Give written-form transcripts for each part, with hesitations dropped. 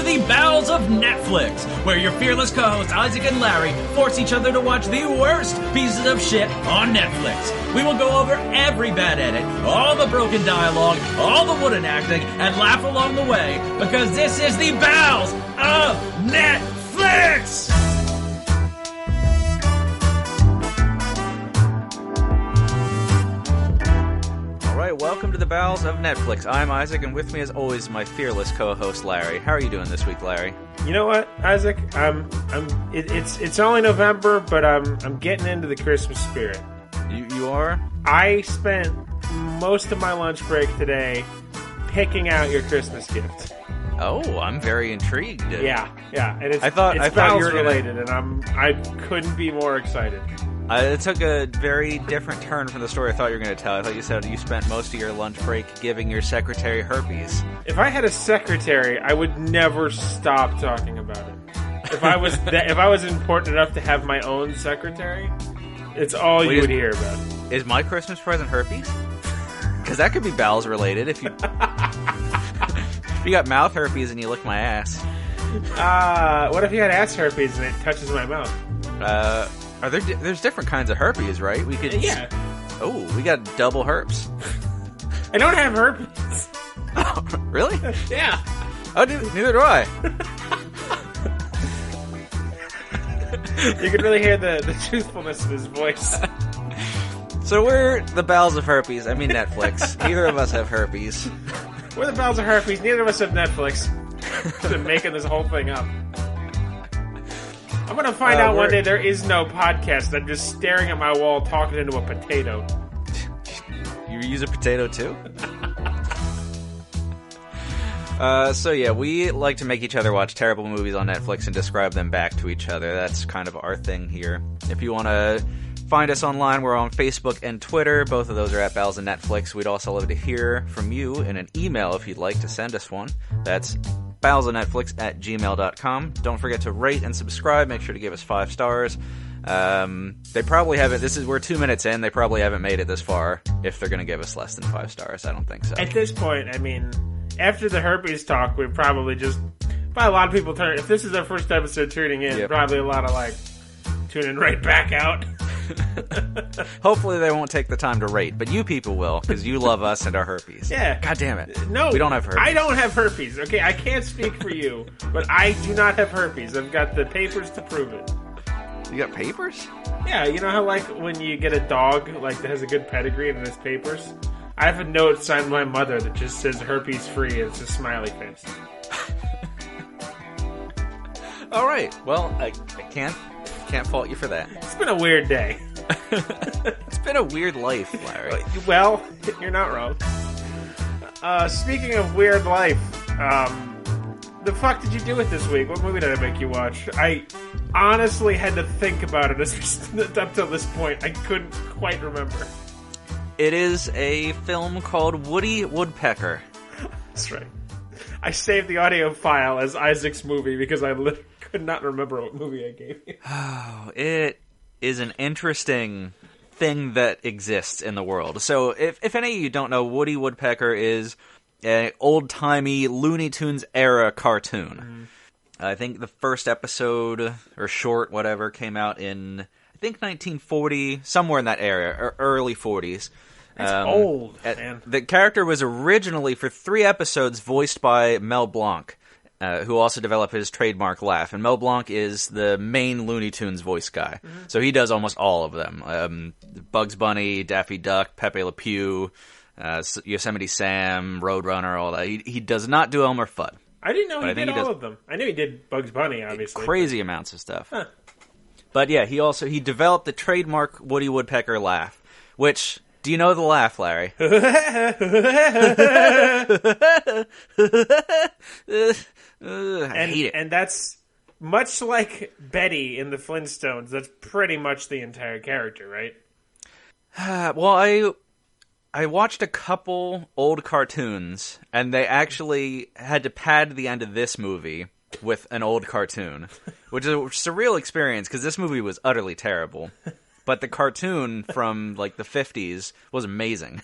the Bowels of Netflix, where your fearless co-hosts Isaac and Larry force each other to watch the worst pieces of shit on Netflix. We will go over every bad edit, all the broken dialogue, all the wooden acting, and laugh along the way, because this is the Bowels of Netflix! Welcome to the Bowels of Netflix. I'm Isaac, and with me, as always, my fearless co-host Larry. How are you doing this week, Larry? You know what, Isaac? It's only November, but I'm getting into the Christmas spirit. You are? I spent most of my lunch break today picking out your Christmas gift. Oh, I'm very intrigued. Yeah, and it's I thought you were related, and I couldn't be more excited. It took a very different turn from the story I thought you were going to tell. I thought you said you spent most of your lunch break giving your secretary herpes. If I had a secretary, I would never stop talking about it. If I was if I was important enough to have my own secretary, it's all you would hear about. Is my Christmas present herpes? Because that could be bowels related. If you if you got mouth herpes and you lick my ass. What if you had ass herpes and it touches my mouth? There's different kinds of herpes, right? We could. Yeah. Oh, we got double herpes. I don't have herpes. Oh, really? Yeah. Oh, neither do I. You can really hear the truthfulness of his voice. So we're the bowels of herpes. I mean Netflix. Neither of us have herpes. We're the bowels of herpes. Neither of us have Netflix. I've been making this whole thing up. I'm going to find out one day there is no podcast. I'm just staring at my wall talking into a potato. You use a potato too? So yeah, we like to make each other watch terrible movies on Netflix and describe them back to each other. That's kind of our thing here. If you want to find us online, we're on Facebook and Twitter. Both of those are at Bowels of Netflix. We'd also love to hear from you in an email if you'd like to send us one. That's bowelsofnetflix@gmail.com. Don't forget to rate and subscribe. Make sure to give us 5 stars. They probably haven't. We're 2 minutes in. They probably haven't made it this far. If they're going to give us less than 5 stars, I don't think so. At this point, I mean, after the herpes talk, we probably a lot of people turn. If this is their first episode tuning in, Probably a lot of tuning right back out. Hopefully they won't take the time to rate, but you people will, because you love us and our herpes. Yeah. God damn it. No. We don't have herpes. I don't have herpes, okay? I can't speak for you, but I do not have herpes. I've got the papers to prove it. You got papers? Yeah, you know how, like, when you get a dog, like, that has a good pedigree and it has papers? I have a note signed by my mother that just says herpes free and it's a smiley face. Alright, well, I can't fault you for that. It's been a weird day. It's been a weird life, Larry. Well, you're not wrong. Speaking of weird life, the fuck did you do it this week? What movie did I make you watch? I honestly had to think about it up till this point. I couldn't quite remember. It is a film called Woody Woodpecker. That's right. I saved the audio file as Isaac's movie because I could not remember what movie I gave you. Oh, it is an interesting thing that exists in the world. So, if any of you don't know, Woody Woodpecker is an old-timey Looney Tunes era cartoon. Mm-hmm. I think the first episode, or short, whatever, came out in, I think, 1940, somewhere in that area, or early 40s. It's old, man. The character was originally, for 3 episodes, voiced by Mel Blanc, who also developed his trademark laugh. And Mel Blanc is the main Looney Tunes voice guy. Mm-hmm. So he does almost all of them. Bugs Bunny, Daffy Duck, Pepe Le Pew, Yosemite Sam, Roadrunner, all that. He does not do Elmer Fudd. I didn't know he did all of them. I knew he did Bugs Bunny, obviously. Crazy amounts of stuff. Huh. But yeah, he developed the trademark Woody Woodpecker laugh, which... Do you know the laugh, Larry? I hate it. And that's much like Betty in the Flintstones. That's pretty much the entire character, right? Well, I watched a couple old cartoons, and they actually had to pad the end of this movie with an old cartoon, which is a surreal experience, because this movie was utterly terrible. But the cartoon from, like, the 50s was amazing.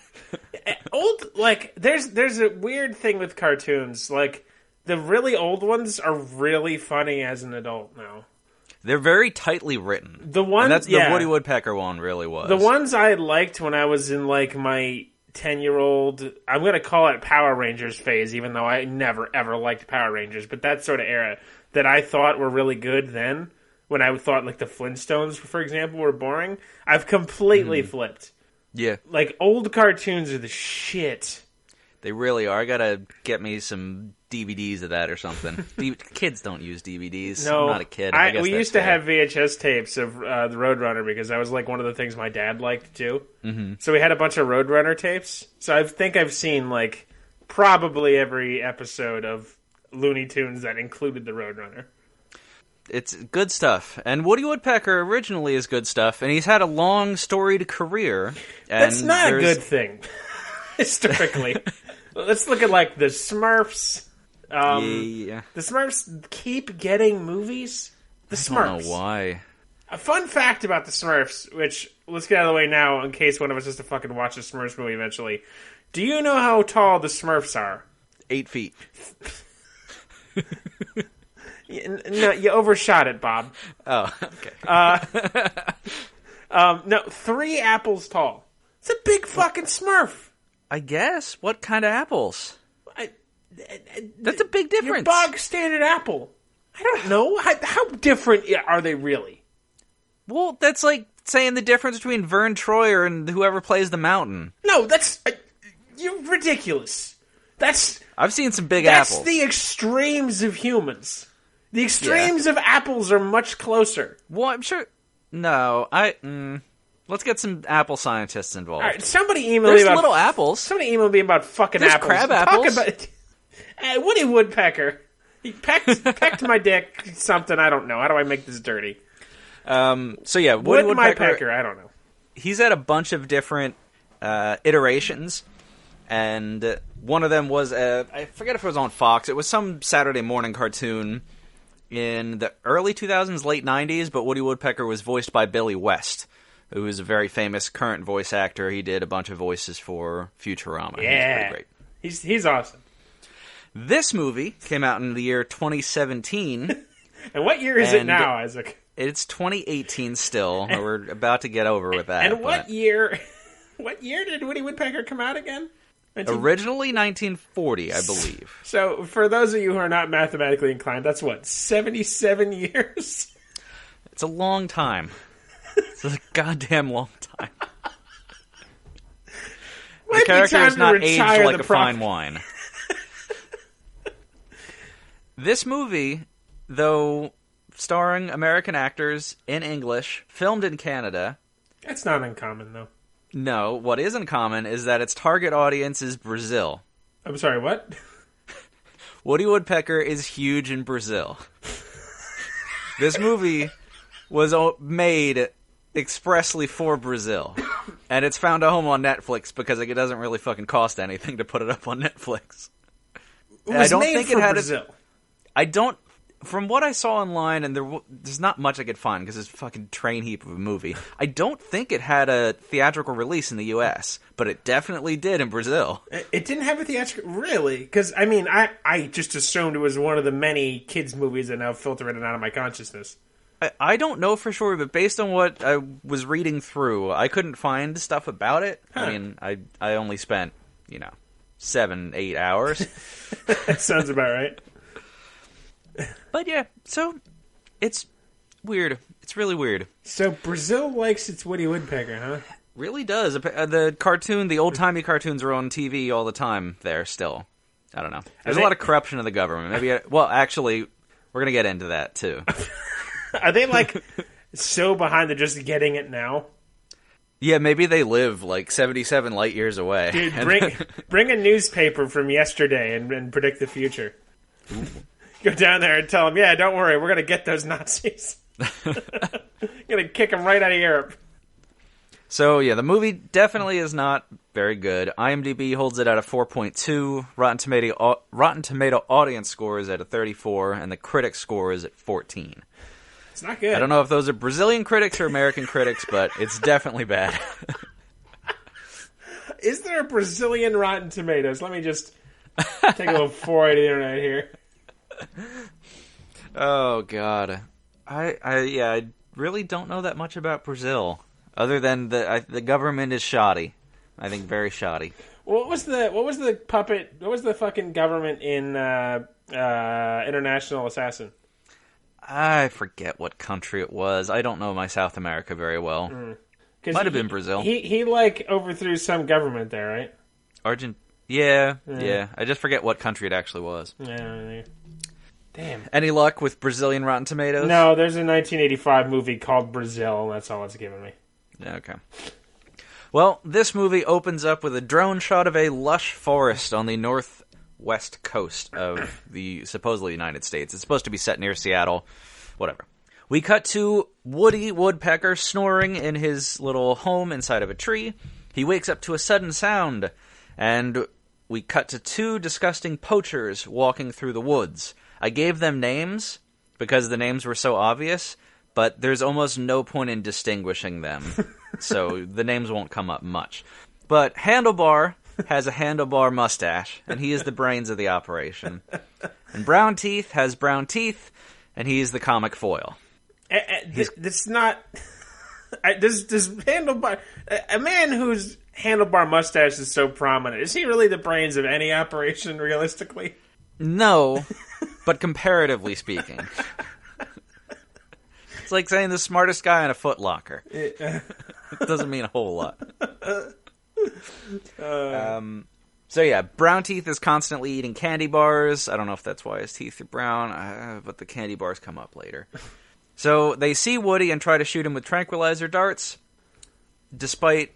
There's a weird thing with cartoons. Like, The really old ones are really funny as an adult now. They're very tightly written. The ones, and the Woody Woodpecker one really was. The ones I liked when I was in like my 10-year-old, I'm going to call it Power Rangers phase, even though I never ever liked Power Rangers, but that sort of era that I thought were really good then, when I thought like the Flintstones, for example, were boring, I've completely flipped. Yeah. Like, old cartoons are the shit. They really are. I gotta get me some DVDs of that or something. Kids don't use DVDs. No, I'm not a kid. We used to have VHS tapes of the Roadrunner because that was like one of the things my dad liked too. Mm-hmm. So we had a bunch of Roadrunner tapes. So I think I've seen like probably every episode of Looney Tunes that included the Roadrunner. It's good stuff. And Woody Woodpecker originally is good stuff, and he's had a long, storied career. And that's not a good thing, historically. Let's look at, like, the Smurfs. The Smurfs keep getting movies. The Smurfs. I don't know why. A fun fact about the Smurfs, which, let's get out of the way now in case one of us has to fucking watch a Smurfs movie eventually. Do you know how tall the Smurfs are? 8 feet. No, you overshot it, Bob. Oh, okay. No, 3 apples tall. It's a big fucking Smurf. I guess. What kind of apples? That's a big difference. Your bog standard apple. I don't know. How different are they really? Well, that's like saying the difference between Vern Troyer and whoever plays the mountain. No, that's... you're ridiculous. I've seen some big apples. That's the extremes of humans. The extremes of apples are much closer. Well, I'm sure... No, let's get some apple scientists involved. All right, somebody email me about... little apples. Somebody email me about fucking There's apples. Crab apples. Talk about... Woody Woodpecker. He pecked my dick something, I don't know. How do I make this dirty? So yeah, Woody Woodpecker, I don't know. He's had a bunch of different iterations, and one of them was, I forget if it was on Fox, it was some Saturday morning cartoon in the early 2000s, late 90s, but Woody Woodpecker was voiced by Billy West, who is a very famous current voice actor. He did a bunch of voices for Futurama. Yeah. He's pretty great. He's awesome. This movie came out in the year 2017. And what year is it now, Isaac? It's 2018 still. We're about to get over with that. And what year did Woody Woodpecker come out again? Originally 1940, I believe. So, for those of you who are not mathematically inclined, that's what, 77 years? It's a long time. It's a goddamn long time. The character is not aged like a fine wine. This movie, though starring American actors in English, filmed in Canada. That's not uncommon, though. No, what is uncommon is that its target audience is Brazil. I'm sorry, what? Woody Woodpecker is huge in Brazil. This movie was made expressly for Brazil. And it's found a home on Netflix because it doesn't really fucking cost anything to put it up on Netflix. It was made for Brazil. From what I saw online, and there's not much I could find because it's a fucking train heap of a movie, I don't think it had a theatrical release in the U.S., but it definitely did in Brazil. It didn't have a theatrical... Really? Because, I mean, I just assumed it was one of the many kids' movies that now filter in and out of my consciousness. I don't know for sure, but based on what I was reading through, I couldn't find stuff about it. Huh. I mean, I only spent, 7-8 hours. That sounds about right. But yeah, so it's weird. It's really weird. So Brazil likes its Woody Woodpecker, huh? Really does. The old-timey cartoons are on TV all the time there still. I don't know. There's a lot of corruption of the government. Maybe, actually, we're going to get into that, too. Are they, so behind they're just getting it now? Yeah, maybe they live, 77 light years away. Dude, bring a newspaper from yesterday and predict the future. Ooh. Go down there and tell them, yeah, don't worry, we're going to get those Nazis. Going to kick them right out of Europe. So, yeah, the movie definitely is not very good. IMDb holds it at a 4.2. Rotten Tomato audience score is at a 34, and the critic score is at 14. It's not good. I don't know if those are Brazilian critics or American critics, but it's definitely bad. Is there a Brazilian Rotten Tomatoes? Let me just take a little foray to the internet here. Oh God, I really don't know that much about Brazil, other than the government is shoddy. I think very shoddy. What was the puppet? What was the fucking government in International Assassin? I forget what country it was. I don't know my South America very well. Might have been Brazil. He like overthrew some government there, right? Yeah. I just forget what country it actually was. Yeah. Damn. Any luck with Brazilian Rotten Tomatoes? No, there's a 1985 movie called Brazil, and that's all it's given me. Okay. Well, this movie opens up with a drone shot of a lush forest on the northwest coast of the supposedly United States. It's supposed to be set near Seattle. Whatever. We cut to Woody Woodpecker snoring in his little home inside of a tree. He wakes up to a sudden sound, and we cut to two disgusting poachers walking through the woods. I gave them names because the names were so obvious, but there's almost no point in distinguishing them, so the names won't come up much. But Handlebar has a handlebar mustache, and he is the brains of the operation. And Brown Teeth has brown teeth, and he is the comic foil. It's not... Does Handlebar... A man whose handlebar mustache is so prominent, is he really the brains of any operation, realistically? No, but comparatively speaking. It's like saying the smartest guy in a Foot Locker. It doesn't mean a whole lot. So yeah, Brown Teeth is constantly eating candy bars. I don't know if that's why his teeth are brown, but the candy bars come up later. So they see Woody and try to shoot him with tranquilizer darts, despite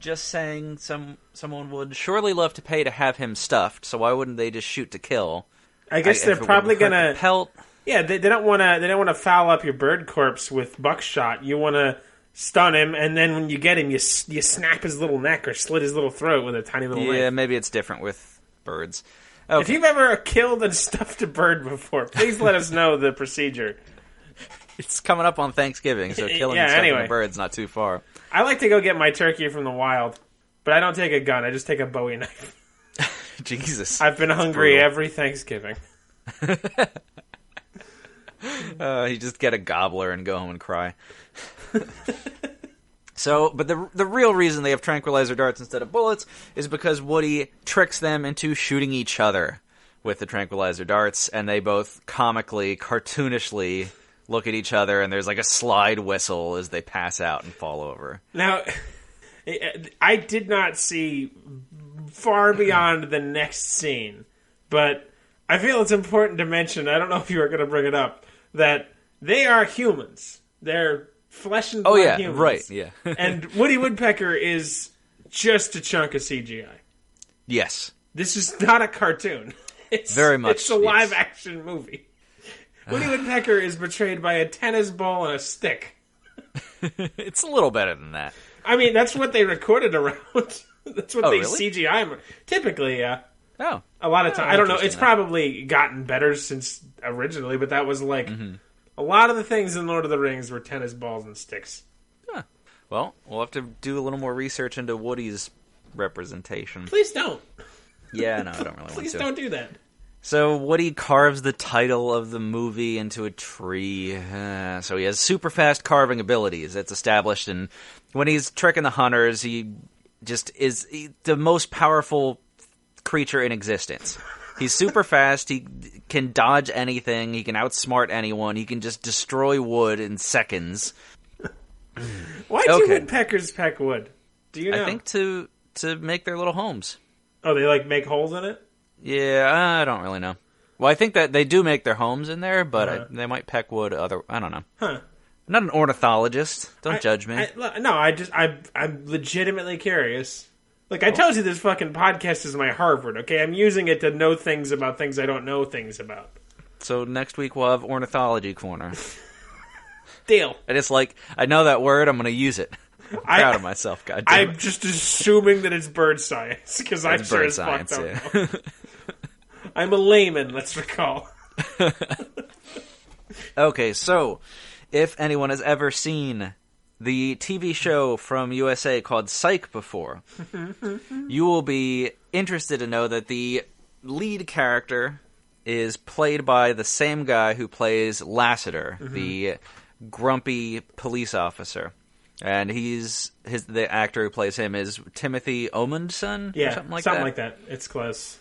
just saying someone would surely love to pay to have him stuffed, so why wouldn't they just shoot to kill? I guess they're probably gonna pelt. Yeah, they don't want to foul up your bird corpse with buckshot. You want to stun him, and then when you get him, you snap his little neck or slit his little throat with a tiny little knife. Yeah, maybe it's different with birds. Okay. If you've ever killed and stuffed a bird before, please let us know the procedure. It's coming up on Thanksgiving, so killing and stuffing a bird's not too far. I like to go get my turkey from the wild, but I don't take a gun. I just take a Bowie knife. Jesus. I've been hungry every Thanksgiving. You just get a gobbler and go home and cry. But the real reason they have tranquilizer darts instead of bullets is because Woody tricks them into shooting each other with the tranquilizer darts, and they both comically, cartoonishly look at each other, and there's like a slide whistle as they pass out and fall over. Now, I did not see far beyond the next scene, but I feel it's important to mention, I don't know if you were going to bring it up, that they are humans. They're flesh and blood humans. Right, yeah. And Woody Woodpecker is just a chunk of CGI. Yes. This is not a cartoon. It's very much. It's a live-action movie. Woody Woodpecker is portrayed by a tennis ball and a stick. It's a little better than that. I mean, that's what they recorded around. That's what they really? CGI. Typically, yeah. Oh. A lot of time. I don't know. It's probably gotten better since originally, but that was like... A lot of the things in Lord of the Rings were tennis balls and sticks. Huh. Well, we'll have to do a little more research into Woody's representation. Please don't. Yeah, no, I don't really want to. Please don't do that. So Woody carves the title of the movie into a tree. So he has super fast carving abilities. That's established. And when he's tricking the hunters, he just is the most powerful creature in existence. He's super fast. He can dodge anything. He can outsmart anyone. He can just destroy wood in seconds. Why do woodpeckers peck wood? Do you know? I think to make their little homes. Oh, they like make holes in it? Yeah, I don't really know. Well, I think that they do make their homes in there, but they might peck wood. I don't know. Huh? I'm not an ornithologist. Don't judge me. I'm legitimately curious. Like, I told you this fucking podcast is my Harvard, okay? I'm using it to know things about things I don't know things about. So next week we'll have Ornithology Corner. Deal. I know that word, I'm going to use it. I'm proud of myself, goddammit. I'm just assuming that it's bird science, because I'm sure as fuck don't know. I'm a layman, let's recall. Okay, so, if anyone has ever seen the TV show from USA called Psych before, you will be interested to know that the lead character is played by the same guy who plays Lassiter, the grumpy police officer. And the actor who plays him is Timothy Omundson? Yeah, or something like that. It's close.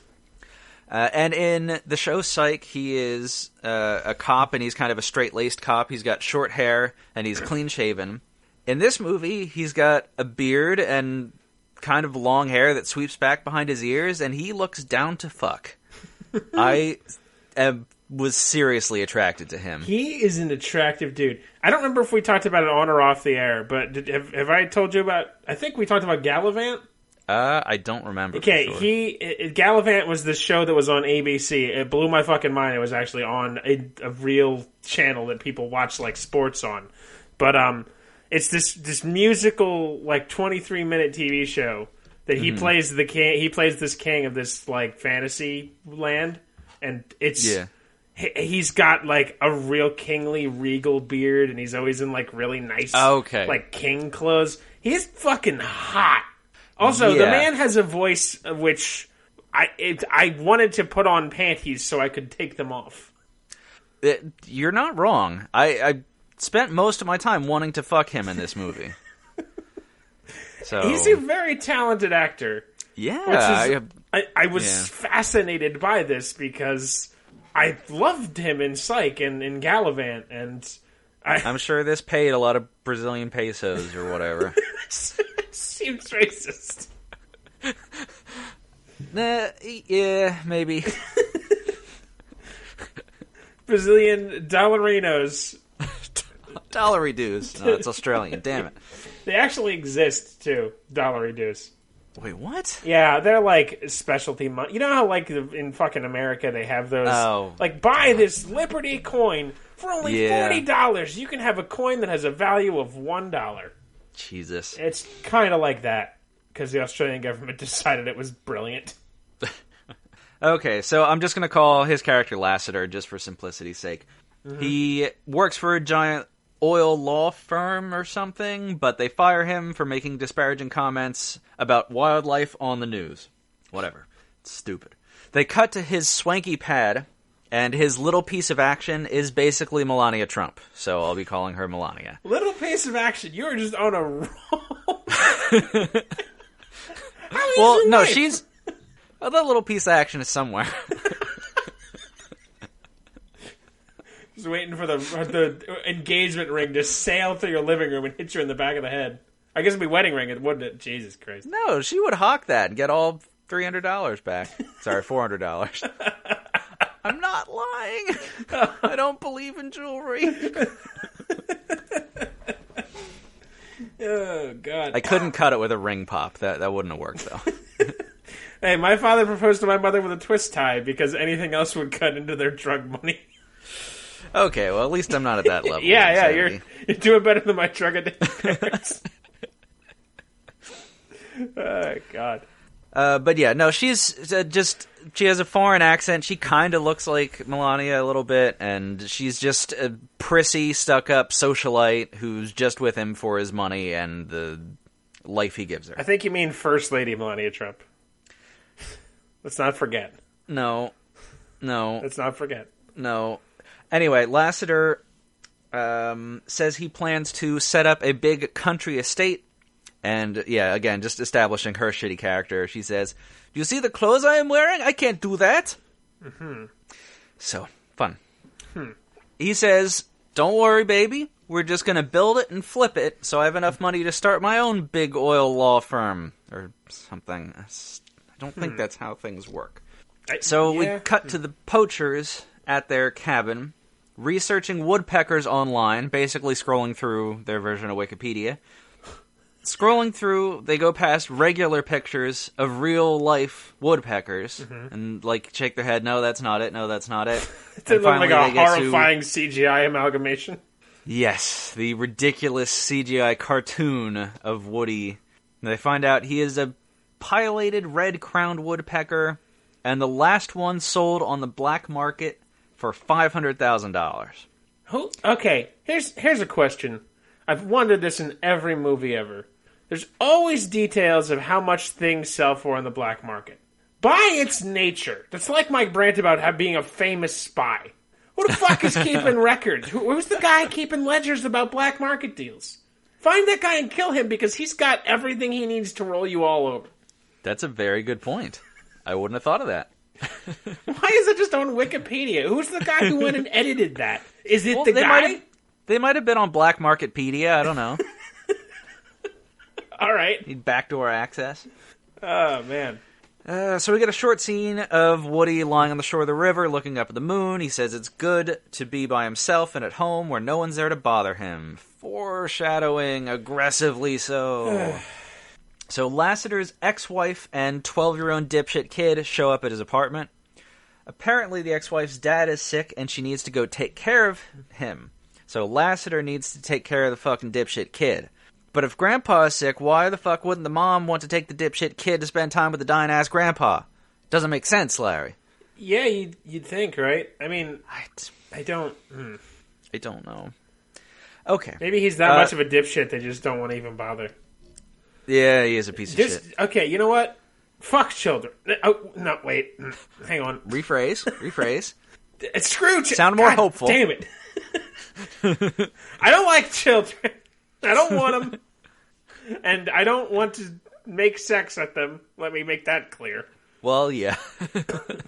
And in the show Psych, he is a cop, and he's kind of a straight-laced cop. He's got short hair, and he's clean-shaven. In this movie, he's got a beard and kind of long hair that sweeps back behind his ears, and he looks down to fuck. I was seriously attracted to him. He is an attractive dude. I don't remember if we talked about it on or off the air, but have I told you about... I think we talked about Gallivant. I don't remember. Okay, for sure. Gallivant was the show that was on ABC. It blew my fucking mind. It was actually on a real channel that people watch like sports on. But it's this musical like 23-minute TV show that he plays the king. He plays this king of this like fantasy land, and it's he's got like a real kingly regal beard, and he's always in like really nice like king clothes. He's fucking hot. Also, the man has a voice which I wanted to put on panties so I could take them off. You're not wrong. I spent most of my time wanting to fuck him in this movie. So he's a very talented actor. Yeah. I was fascinated by this because I loved him in Psych and in Gallivant, and I'm sure this paid a lot of Brazilian pesos or whatever. Seems racist. Yeah, maybe. Brazilian dollarinos. Dollary dues. No, it's Australian. Damn it. They actually exist, too. Dollary dues. Wait, what? Yeah, they're like specialty money. You know how, like, in fucking America they have those... like, buy this Liberty coin for only $40. You can have a coin that has a value of $1. Jesus. It's kind of like that, because the Australian government decided it was brilliant. Okay, so I'm just going to call his character Lassiter, just for simplicity's sake. He works for a giant oil law firm or something, but they fire him for making disparaging comments about wildlife on the news. Whatever. It's stupid. They cut to his swanky pad, and his little piece of action is basically Melania Trump, so I'll be calling her Melania. Little piece of action? You're just on a roll. Well, no, she's... Well, that little piece of action is somewhere. Just waiting for the engagement ring to sail through your living room and hit you in the back of the head. I guess it'd be wedding ring, wouldn't it? Jesus Christ. No, she would hawk that and get all $300 back. Sorry, $400. I'm not lying. I don't believe in jewelry. Oh, God. I couldn't cut it with a ring pop. That wouldn't have worked, though. Hey, my father proposed to my mother with a twist tie because anything else would cut into their drug money. Okay, well, at least I'm not at that level. Yeah, you're doing better than my drug addicted parents. Oh, God. But yeah, no, she's she has a foreign accent. She kind of looks like Melania a little bit, and she's just a prissy, stuck-up socialite who's just with him for his money and the life he gives her. I think you mean First Lady Melania Trump. Let's not forget. No. Let's not forget. No. Anyway, Lassiter says he plans to set up a big country estate. And, yeah, again, just establishing her shitty character. She says, "Do you see the clothes I am wearing? I can't do that." Mm-hmm. So, fun. He says, "Don't worry, baby. We're just going to build it and flip it so I have enough money to start my own big oil law firm." Or something. I don't think that's how things work. We cut to the poachers at their cabin, researching woodpeckers online, basically scrolling through their version of Wikipedia. Scrolling through, they go past regular pictures of real-life woodpeckers, and, like, shake their head, "No, that's not it, no, that's not it." It looked like a horrifying CGI amalgamation. Yes, the ridiculous CGI cartoon of Woody. They find out he is a pileated red-crowned woodpecker, and the last one sold on the black market for $500,000. Okay, here's a question. I've wondered this in every movie ever. There's always details of how much things sell for on the black market. by its nature, that's like my rant about being a famous spy. Who the fuck is keeping records? Who's the guy keeping ledgers about black market deals? Find that guy and kill him because he's got everything he needs to roll you all over. That's a very good point. I wouldn't have thought of that. Why is it just on Wikipedia? Who's the guy who went and edited that? Is it the guy? They might have been on Black Marketpedia. I don't know. All right. Need backdoor access. Oh, man. So we get a short scene of Woody lying on the shore of the river looking up at the moon. He says it's good to be by himself and at home where no one's there to bother him. Foreshadowing, aggressively so. So Lassiter's ex-wife and 12-year-old dipshit kid show up at his apartment. Apparently the ex-wife's dad is sick and she needs to go take care of him. So Lassiter needs to take care of the fucking dipshit kid. But if Grandpa is sick, why the fuck wouldn't the mom want to take the dipshit kid to spend time with the dying-ass Grandpa? Doesn't make sense, Larry. Yeah, you'd think, right? I mean, I don't... I don't know. Okay. Maybe he's that much of a dipshit they just don't want to even bother. Yeah, he is a piece of shit. Okay, you know what? Fuck children. Oh, no, wait. Hang on. Rephrase. Screw children. Sound more hopeful. Damn it. I don't like children. I don't want them. And I don't want to make sex at them. Let me make that clear. Well, yeah.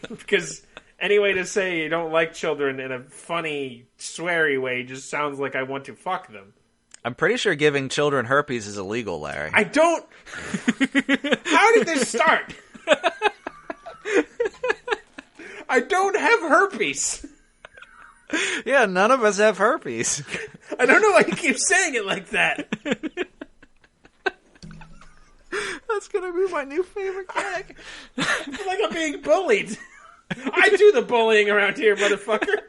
Because any way to say you don't like children in a funny, sweary way just sounds like I want to fuck them. I'm pretty sure giving children herpes is illegal, Larry. I don't... How did this start? I don't have herpes. Yeah, none of us have herpes. I don't know why you keep saying it like that. That's gonna be my new favorite gag. I feel like I'm being bullied. I do the bullying around here, motherfucker.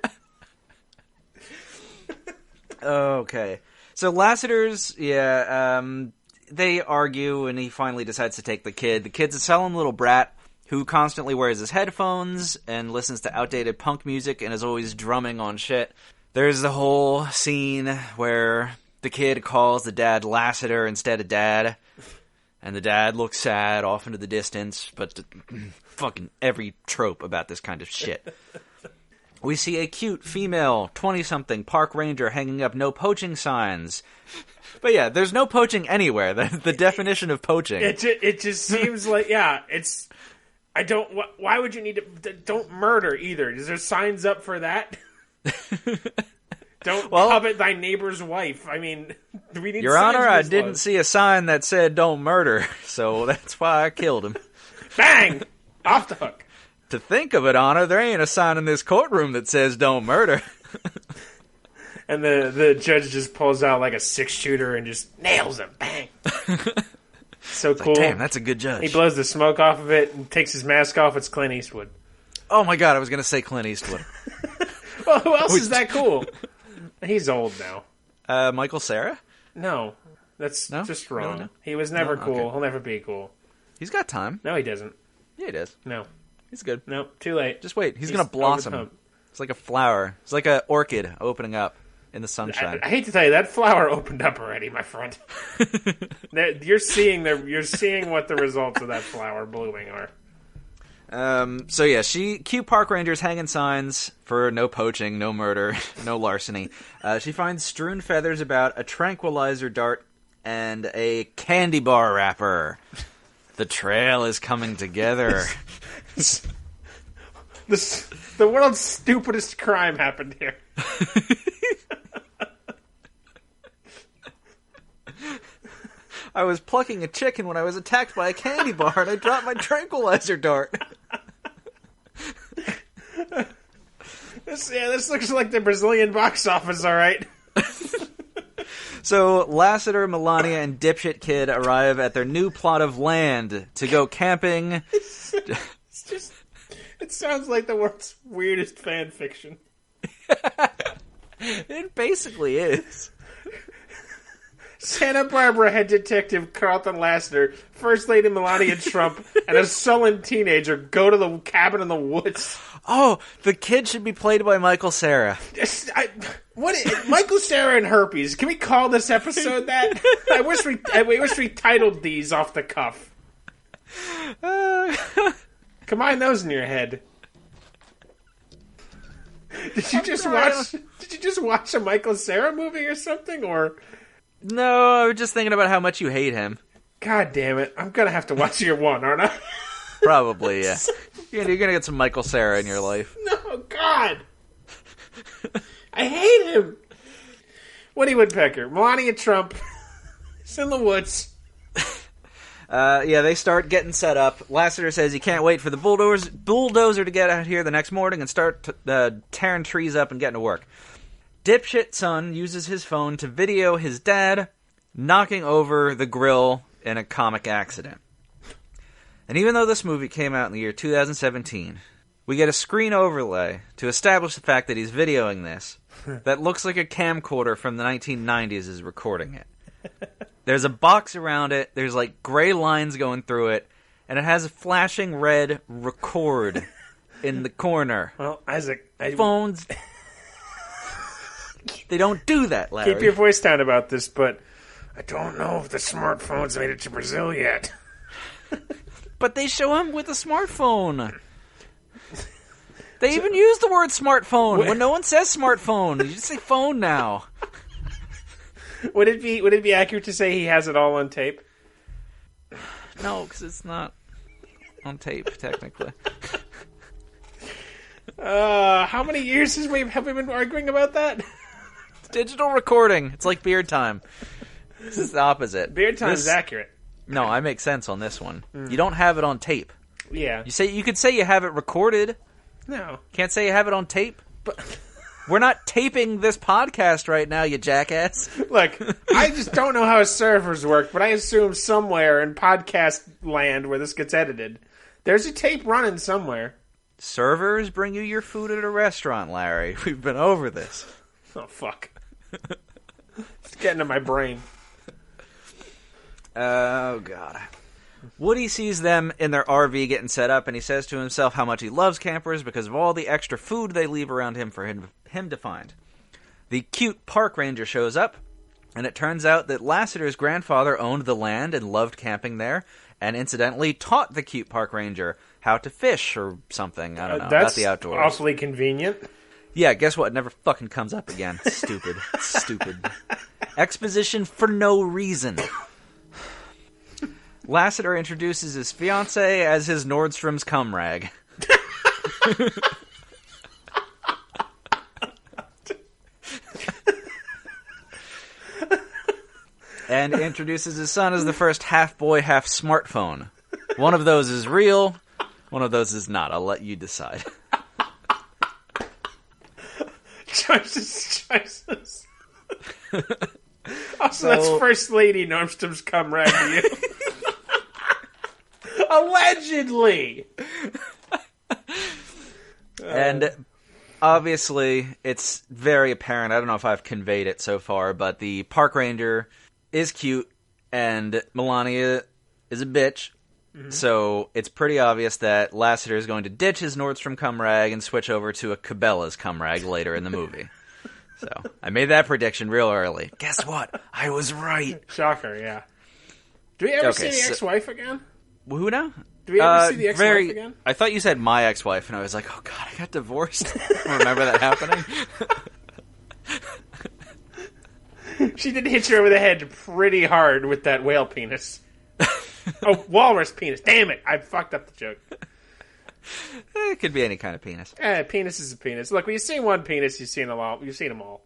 Okay. So Lassiter's, they argue, and he finally decides to take the kid. The kid's a sullen little brat who constantly wears his headphones and listens to outdated punk music and is always drumming on shit. There's the whole scene where the kid calls the dad Lassiter instead of Dad, and the dad looks sad off into the distance, but fucking every trope about this kind of shit. We see a cute female 20-something park ranger hanging up no poaching signs. But yeah, there's no poaching anywhere. The definition of poaching. It just seems like, it's... I don't... Why would you need to... Don't murder either. Is there signs up for that? Don't covet thy neighbor's wife. I mean, we need Your signs Honor, in I this didn't law. see a sign that said don't murder, so that's why I killed him. Bang! Off the hook. To think of it, Honor, there ain't a sign in this courtroom that says don't murder. And the judge just pulls out like a 6-shooter and just nails him. Bang! So cool. Like, damn, that's a good judge. He blows the smoke off of it and takes his mask off. It's Clint Eastwood. Oh my god, I was going to say Clint Eastwood. Well, who else is that cool? He's old now. Michael Cera? No. That's just wrong. No. He was never cool. Okay. He'll never be cool. He's got time. No, he doesn't. Yeah, he does. No. He's good. No, too late. Just wait. He's going to blossom. over the hump. It's like a flower. It's like an orchid opening up in the sunshine. I hate to tell you, that flower opened up already, my friend. You're seeing what the results of that flower blooming are. So yeah, cute park rangers hanging signs for no poaching, no murder, no larceny. She finds strewn feathers about a tranquilizer dart and a candy bar wrapper. The trail is coming together. The world's stupidest crime happened here. I was plucking a chicken when I was attacked by a candy bar and I dropped my tranquilizer dart. This looks like the Brazilian box office, alright. So Lassiter, Melania, and Dipshit Kid arrive at their new plot of land to go camping. It sounds like the world's weirdest fan fiction. It basically is. Santa Barbara head detective Carlton Lassiter, First Lady Melania Trump, and a sullen teenager go to the cabin in the woods. Oh, the kid should be played by Michael Cera. Michael Cera and herpes? Can we call this episode that? I wish we titled these off the cuff. Combine those in your head. Did you just watch a Michael Cera movie or something, or? No, I was just thinking about how much you hate him. God damn it! I'm gonna have to watch your one, aren't I? Probably, yeah. You're gonna get some Michael Cera in your life. No, God! I hate him! Woody Woodpecker, Melania Trump, it's in the woods. Yeah, they start getting set up. Lassiter says he can't wait for the bulldozer to get out here the next morning and start tearing trees up and getting to work. Dipshit son uses his phone to video his dad knocking over the grill in a comic accident. And even though this movie came out in the year 2017, we get a screen overlay to establish the fact that he's videoing this that looks like a camcorder from the 1990s is recording it. There's a box around it, there's like gray lines going through it, and it has a flashing red record in the corner. Well, Isaac... Phones... They don't do that, Larry. Keep your voice down about this, but I don't know if the smartphone's made it to Brazil yet. But they show him with a smartphone. They even use the word smartphone when no one says smartphone. You just say phone now. Would it be accurate to say he has it all on tape? No, because it's not on tape, technically. How many years have we been arguing about that? It's digital recording. It's like beard time. This is the opposite. Beard time is accurate. No, I make sense on this one. You don't have it on tape. Yeah. You could say you have it recorded. No. Can't say you have it on tape. But we're not taping this podcast right now, you jackass. Look, I just don't know how servers work, but I assume somewhere in podcast land where this gets edited, there's a tape running somewhere. Servers bring you your food at a restaurant, Larry. We've been over this. Oh, fuck. It's getting to my brain. Oh, God. Woody sees them in their RV getting set up, and he says to himself how much he loves campers because of all the extra food they leave around him for him to find. The cute park ranger shows up, and it turns out that Lassiter's grandfather owned the land and loved camping there, and incidentally taught the cute park ranger how to fish or something. I don't know. That's about the outdoors. Awfully convenient. Yeah, guess what? It never fucking comes up again. Stupid. Stupid. Exposition for no reason. Lassiter introduces his fiancée as his Nordstrom's cum rag. And introduces his son as the first half-boy, half-smartphone. One of those is real, one of those is not. I'll let you decide. Choices. Also, that's First Lady Nordstrom's cum rag to you. Allegedly! And obviously, it's very apparent. I don't know if I've conveyed it so far, but the park ranger is cute, and Melania is a bitch. Mm-hmm. So it's pretty obvious that Lassiter is going to ditch his Nordstrom cum rag and switch over to a Cabela's cum rag later in the movie. So I made that prediction real early. Guess what? I was right. Shocker, yeah. Do we ever see the ex-wife again? Who now? Do we ever see the ex-wife again? I thought you said my ex-wife, and I was like, oh god, I got divorced. I remember that happening. She did hit you over the head pretty hard with that whale penis. Oh, walrus penis. Damn it. I fucked up the joke. It could be any kind of penis. Penis is a penis. Look, when you see one penis, you've seen them all. You've seen them all.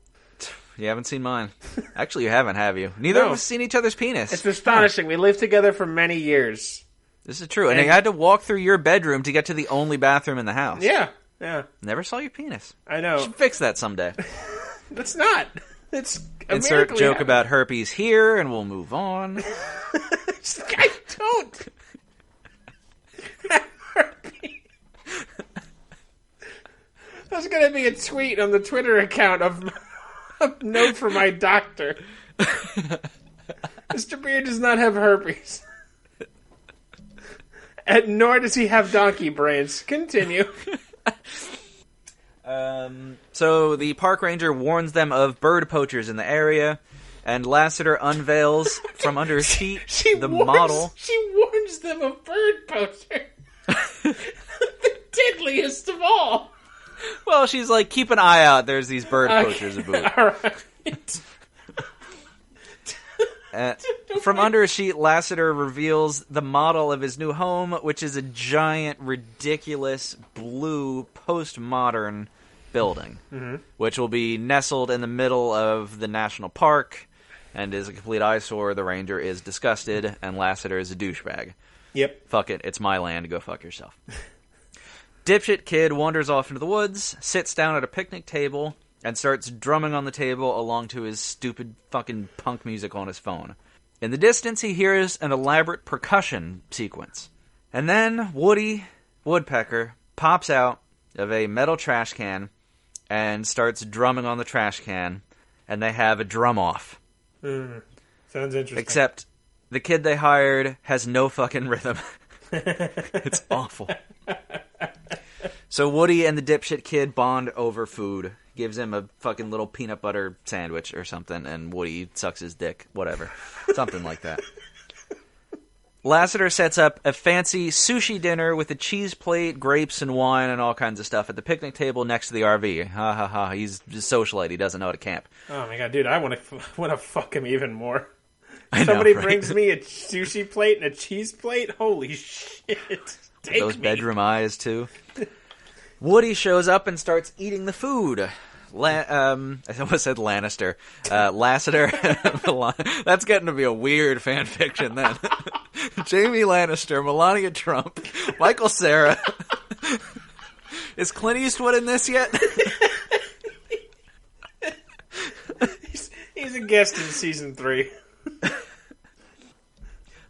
You haven't seen mine. Actually, you haven't, have you? Neither of us seen each other's penis. It's astonishing. We lived together for many years. This is true. And I had to walk through your bedroom to get to the only bathroom in the house. Yeah. Never saw your penis. I know. You should fix that someday. That's not. It's insert joke about herpes here, and we'll move on. I don't. There's going to be a tweet on the Twitter account of a note from my doctor. Mr. Beard does not have herpes. And nor does he have donkey brains. Continue. So the park ranger warns them of bird poachers in the area, and Lassiter unveils from under his feet the model. She warns them of bird poachers. diddliest of all. Well, she's like, keep an eye out. There's these bird poachers about. All right. From under a sheet, Lassiter reveals the model of his new home, which is a giant, ridiculous, blue, postmodern building, which will be nestled in the middle of the national park and is a complete eyesore. The ranger is disgusted, and Lassiter is a douchebag. Yep. Fuck it. It's my land. Go fuck yourself. Dipshit kid wanders off into the woods, sits down at a picnic table, and starts drumming on the table along to his stupid fucking punk music on his phone. In the distance, he hears an elaborate percussion sequence. And then Woody Woodpecker pops out of a metal trash can and starts drumming on the trash can, and they have a drum-off. Sounds interesting. Except the kid they hired has no fucking rhythm. It's awful. So Woody and the dipshit kid bond over food. Gives him a fucking little peanut butter sandwich or something, and Woody sucks his dick. Whatever. Something like that. Lassiter sets up a fancy sushi dinner with a cheese plate, grapes, and wine, and all kinds of stuff at the picnic table next to the RV. Ha ha ha. He's a socialite. He doesn't know how to camp. Oh my god, dude, I want to fuck him even more. Somebody brings me a sushi plate and a cheese plate? Holy shit. Take Those me. bedroom eyes, too. Woody shows up and starts eating the food. I almost said Lannister. Lassiter. That's getting to be a weird fan fiction then. Jamie Lannister, Melania Trump, Michael Cera. Is Clint Eastwood in this yet? He's a guest in season 3.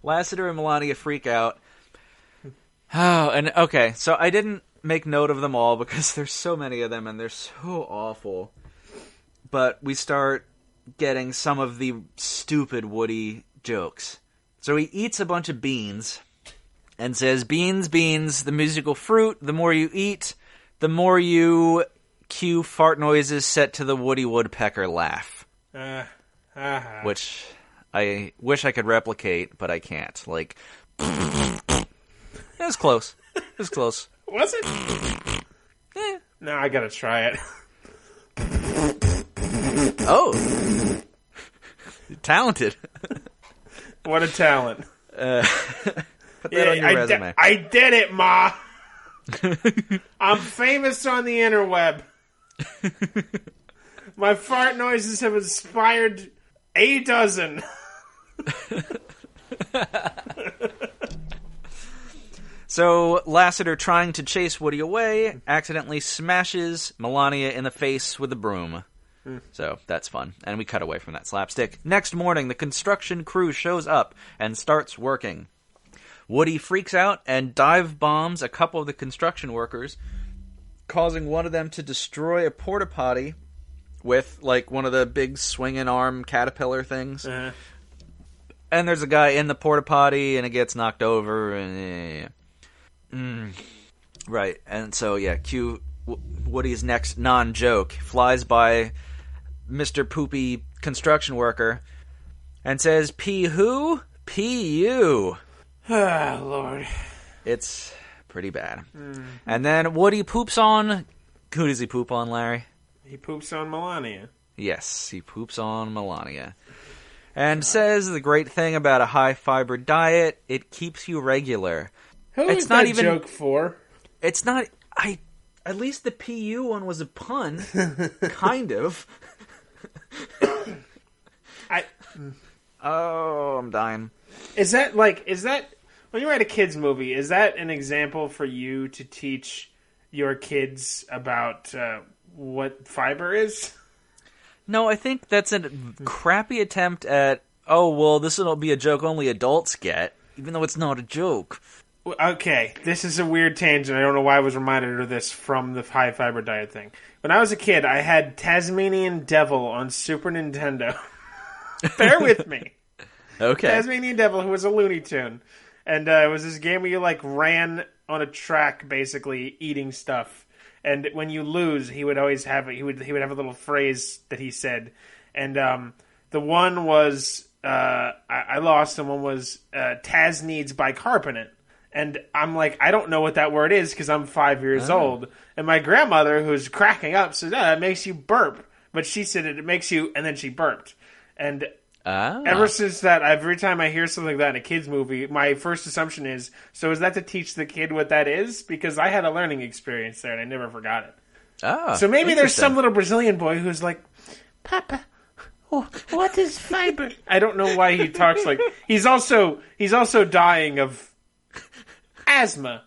Lassiter and Melania freak out. Oh, and okay, so I didn't make note of them all because there's so many of them and they're so awful. But we start getting some of the stupid Woody jokes. So he eats a bunch of beans and says, "Beans, beans, the musical fruit. The more you eat, the more you cue fart noises set to the Woody Woodpecker laugh." Which I wish I could replicate, but I can't. Like, it was close. It was close. Was it? No, I gotta try it. Oh. Talented. What a talent. Put that on your resume. I did it, Ma! I'm famous on the interweb. My fart noises have inspired a dozen. So, Lassiter, trying to chase Woody away, accidentally smashes Melania in the face with a broom. So, that's fun. And we cut away from that slapstick. Next morning, the construction crew shows up and starts working. Woody freaks out and dive bombs a couple of the construction workers, causing one of them to destroy a porta potty with, like, one of the big swinging arm caterpillar things. Uh-huh. And there's a guy in the porta potty, and it gets knocked over, and right, and so, yeah, cue Woody's next non-joke. Flies by Mr. Poopy construction worker and says, "P who? P you." Ah, Lord. It's pretty bad. And then Woody poops on... Who does he poop on, Larry? He poops on Melania. Yes, he poops on Melania. And says the great thing about a high-fiber diet, it keeps you regular. Who is that joke for? It's not... At least the PU one was a pun. Kind of. Oh, I'm dying. Is that, when you write a kid's movie, is that an example for you to teach your kids about what fiber is? No, I think that's a crappy attempt at, oh, well, this will be a joke only adults get, even though it's not a joke. Okay, this is a weird tangent. I don't know why I was reminded of this from the high fiber diet thing. When I was a kid, I had Tasmanian Devil on Super Nintendo. Bear with me. Okay. Tasmanian Devil, who was a Looney Tune. And it was this game where you, ran on a track, basically, eating stuff. And when you lose, he would always have he would have a little phrase that he said. And the one was, I lost, and one was, Taz needs bicarbonate. And I'm like, I don't know what that word is because I'm 5 years old. And my grandmother, who's cracking up, says, it makes you burp. But she said it makes you, and then she burped. And ever since that, every time I hear something like that in a kid's movie, my first assumption is, so is that to teach the kid what that is? Because I had a learning experience there and I never forgot it. So maybe there's some little Brazilian boy who's like, Papa, what is fiber? I don't know why he talks like... He's also dying of asthma.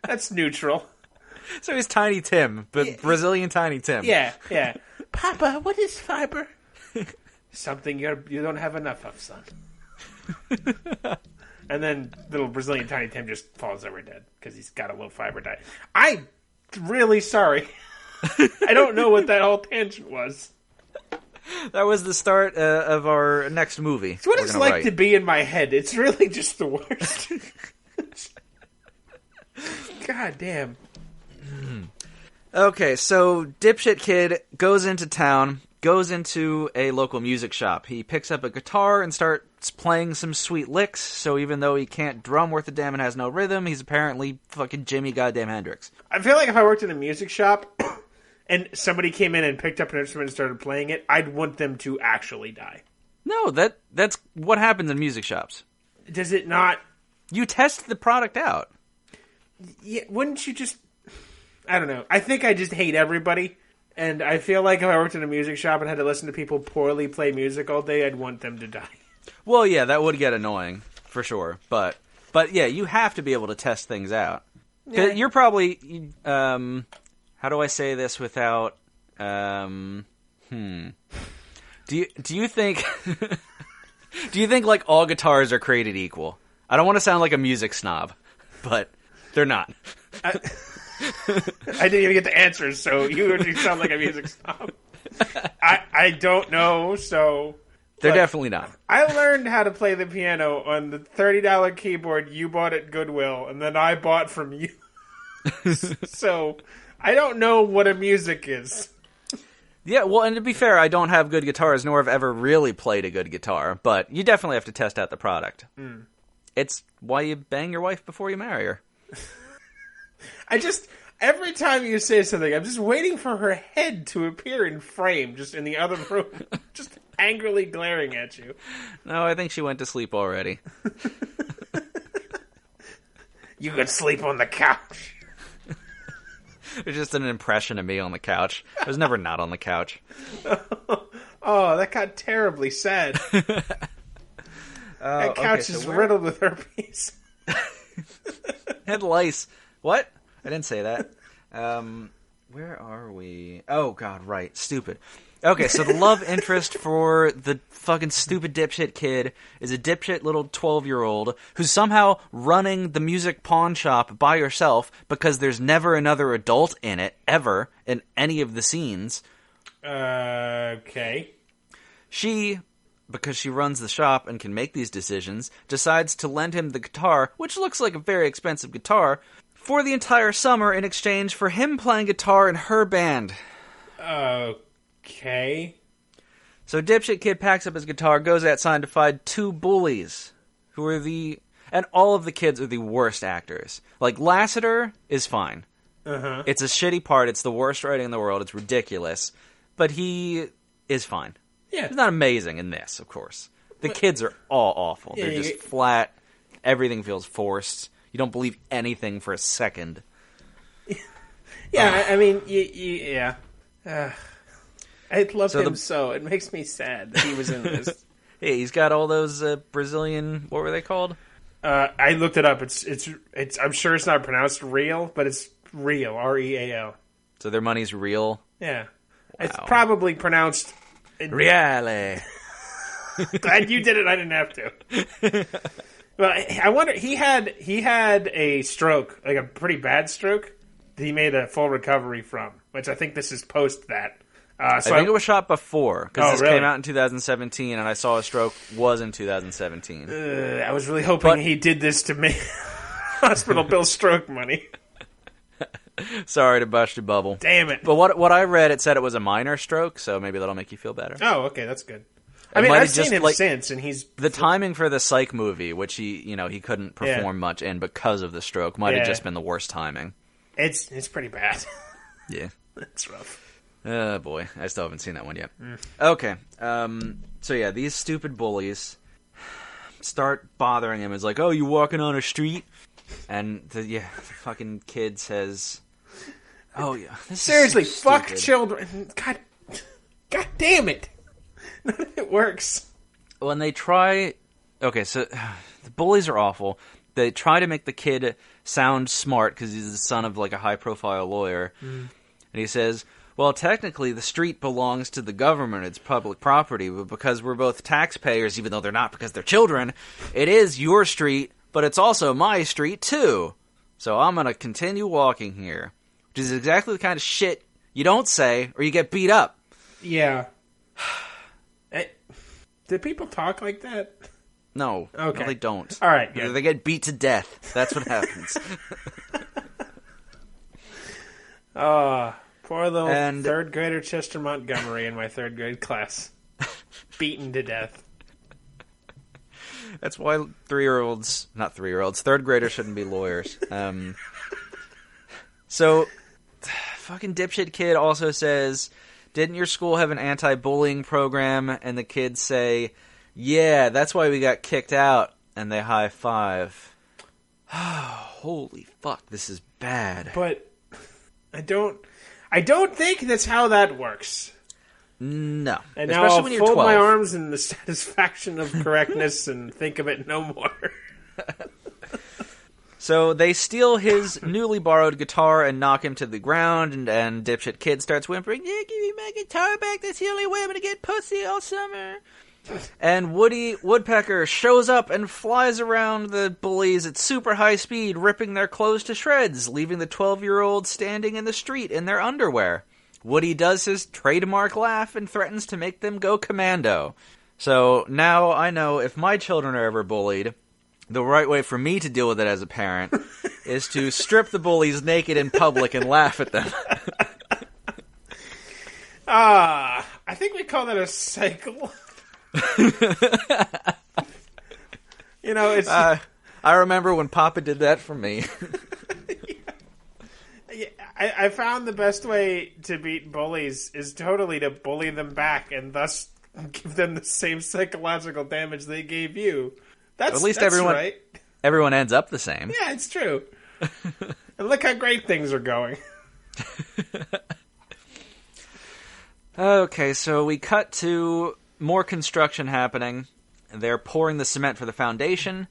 That's neutral. So he's Tiny Tim, but Brazilian Tiny Tim. Yeah. Papa, what is fiber? Something you don't have enough of, son. And then little Brazilian Tiny Tim just falls over dead because he's got a low fiber diet. I'm really sorry. I don't know what that whole tangent was. That was the start of our next movie. It's what it's like to be in my head. It's really just the worst. God damn. Okay, so dipshit kid goes into town, goes into a local music shop. He picks up a guitar and starts playing some sweet licks, so even though he can't drum worth a damn and has no rhythm, he's apparently fucking Jimi goddamn Hendrix. I feel like if I worked in a music shop and somebody came in and picked up an instrument and started playing it, I'd want them to actually die. No, that's what happens in music shops. Does it not? You test the product out. Yeah, wouldn't you just... I don't know. I think I just hate everybody. And I feel like if I worked in a music shop and had to listen to people poorly play music all day, I'd want them to die. Well, yeah, that would get annoying, for sure. But yeah, you have to be able to test things out. Yeah. You're probably... how do I say this without... Do you think... do you think, like, all guitars are created equal? I don't want to sound like a music snob, but they're not. I didn't even get the answers, so you sound like a music snob. I don't know, so... They're definitely not. I learned how to play the piano on the $30 keyboard you bought at Goodwill, and then I bought from you. So, I don't know what a music is. Yeah, well, and to be fair, I don't have good guitars, nor have ever really played a good guitar, but you definitely have to test out the product. It's why you bang your wife before you marry her. Every time you say something, I'm just waiting for her head to appear in frame, just in the other room, just angrily glaring at you. No, I think she went to sleep already. You could sleep on the couch. It's just an impression of me on the couch. I was never not on the couch. Oh, that got terribly sad. That couch is riddled with herpes. Had lice. What? I didn't say that. Where are we? Oh, God, right. Stupid. Okay, so the love interest for the fucking stupid dipshit kid is a dipshit little 12-year-old who's somehow running the music pawn shop by herself because there's never another adult in it, ever, in any of the scenes. Okay. She, because she runs the shop and can make these decisions, decides to lend him the guitar, which looks like a very expensive guitar, for the entire summer in exchange for him playing guitar in her band. Okay. So dipshit kid packs up his guitar, goes outside to find two bullies, who are and all of the kids are the worst actors. Like, Lassiter is fine. Uh-huh. It's a shitty part, it's the worst writing in the world, it's ridiculous, but he is fine. Yeah. He's not amazing in this, of course. The kids are all awful. Yeah, they're just flat, everything feels forced. You don't believe anything for a second. Yeah, I mean, yeah. I love him so. It makes me sad that he was in this. Yeah, he's got all those Brazilian... What were they called? I looked it up. It's. I'm sure it's not pronounced real, but it's real. Real. So their money's real? Yeah. Wow. It's probably pronounced... Reale. Glad you did it. I didn't have to. Well, I wonder... He had a stroke, like a pretty bad stroke, that he made a full recovery from, which I think this is post that. I think it was shot before, because this really? came out in 2017, and I saw a stroke was in 2017. I was really hoping he did this to make hospital bill stroke money. Sorry to bust your bubble. Damn it. But what I read, it said it was a minor stroke, so maybe that'll make you feel better. Oh, okay, that's good. I mean, might I've have seen just, him like, since, and he's... the timing for the Psych movie, which he couldn't perform much in because of the stroke, might have just been the worst timing. It's pretty bad. Yeah. It's rough. Oh, boy. I still haven't seen that one yet. Okay. So, yeah, these stupid bullies start bothering him. It's like, oh, you walking on a street? And the fucking kid says, oh, yeah. Seriously, is so fuck stupid. children. God damn it. None of it works. When they try... Okay, so the bullies are awful. They try to make the kid sound smart because he's the son of, like, a high-profile lawyer. And he says, well, technically the street belongs to the government. It's public property. But because we're both taxpayers, even though they're not because they're children, it is your street, but it's also my street, too. So I'm going to continue walking here. Which is exactly the kind of shit you don't say or you get beat up. Yeah. Did people talk like that? No. Okay. No, they don't. All right, good. They get beat to death. That's what happens. Poor little third grader Chester Montgomery in my third grade class. Beaten to death. That's why third graders shouldn't be lawyers. So, fucking dipshit kid also says, didn't your school have an anti-bullying program? And the kids say, yeah, that's why we got kicked out. And they high five. Holy fuck, this is bad. But I don't think that's how that works. No. And especially now I'll when you're fold 12. my arms in the satisfaction of correctness and think of it no more. So they steal his newly borrowed guitar and knock him to the ground, and dipshit kid starts whimpering, yeah, give me my guitar back, that's the only way I'm gonna get pussy all summer. And Woody Woodpecker shows up and flies around the bullies at super high speed, ripping their clothes to shreds, leaving the 12-year-old standing in the street in their underwear. Woody does his trademark laugh and threatens to make them go commando. So now I know if my children are ever bullied, the right way for me to deal with it as a parent is to strip the bullies naked in public and laugh at them. I think we call that a cycle. It's... I remember when Papa did that for me. I found the best way to beat bullies is totally to bully them back and thus give them the same psychological damage they gave you. At least everyone ends up the same. Yeah, it's true. And look how great things are going. Okay, so we cut to more construction happening. They're pouring the cement for the foundation,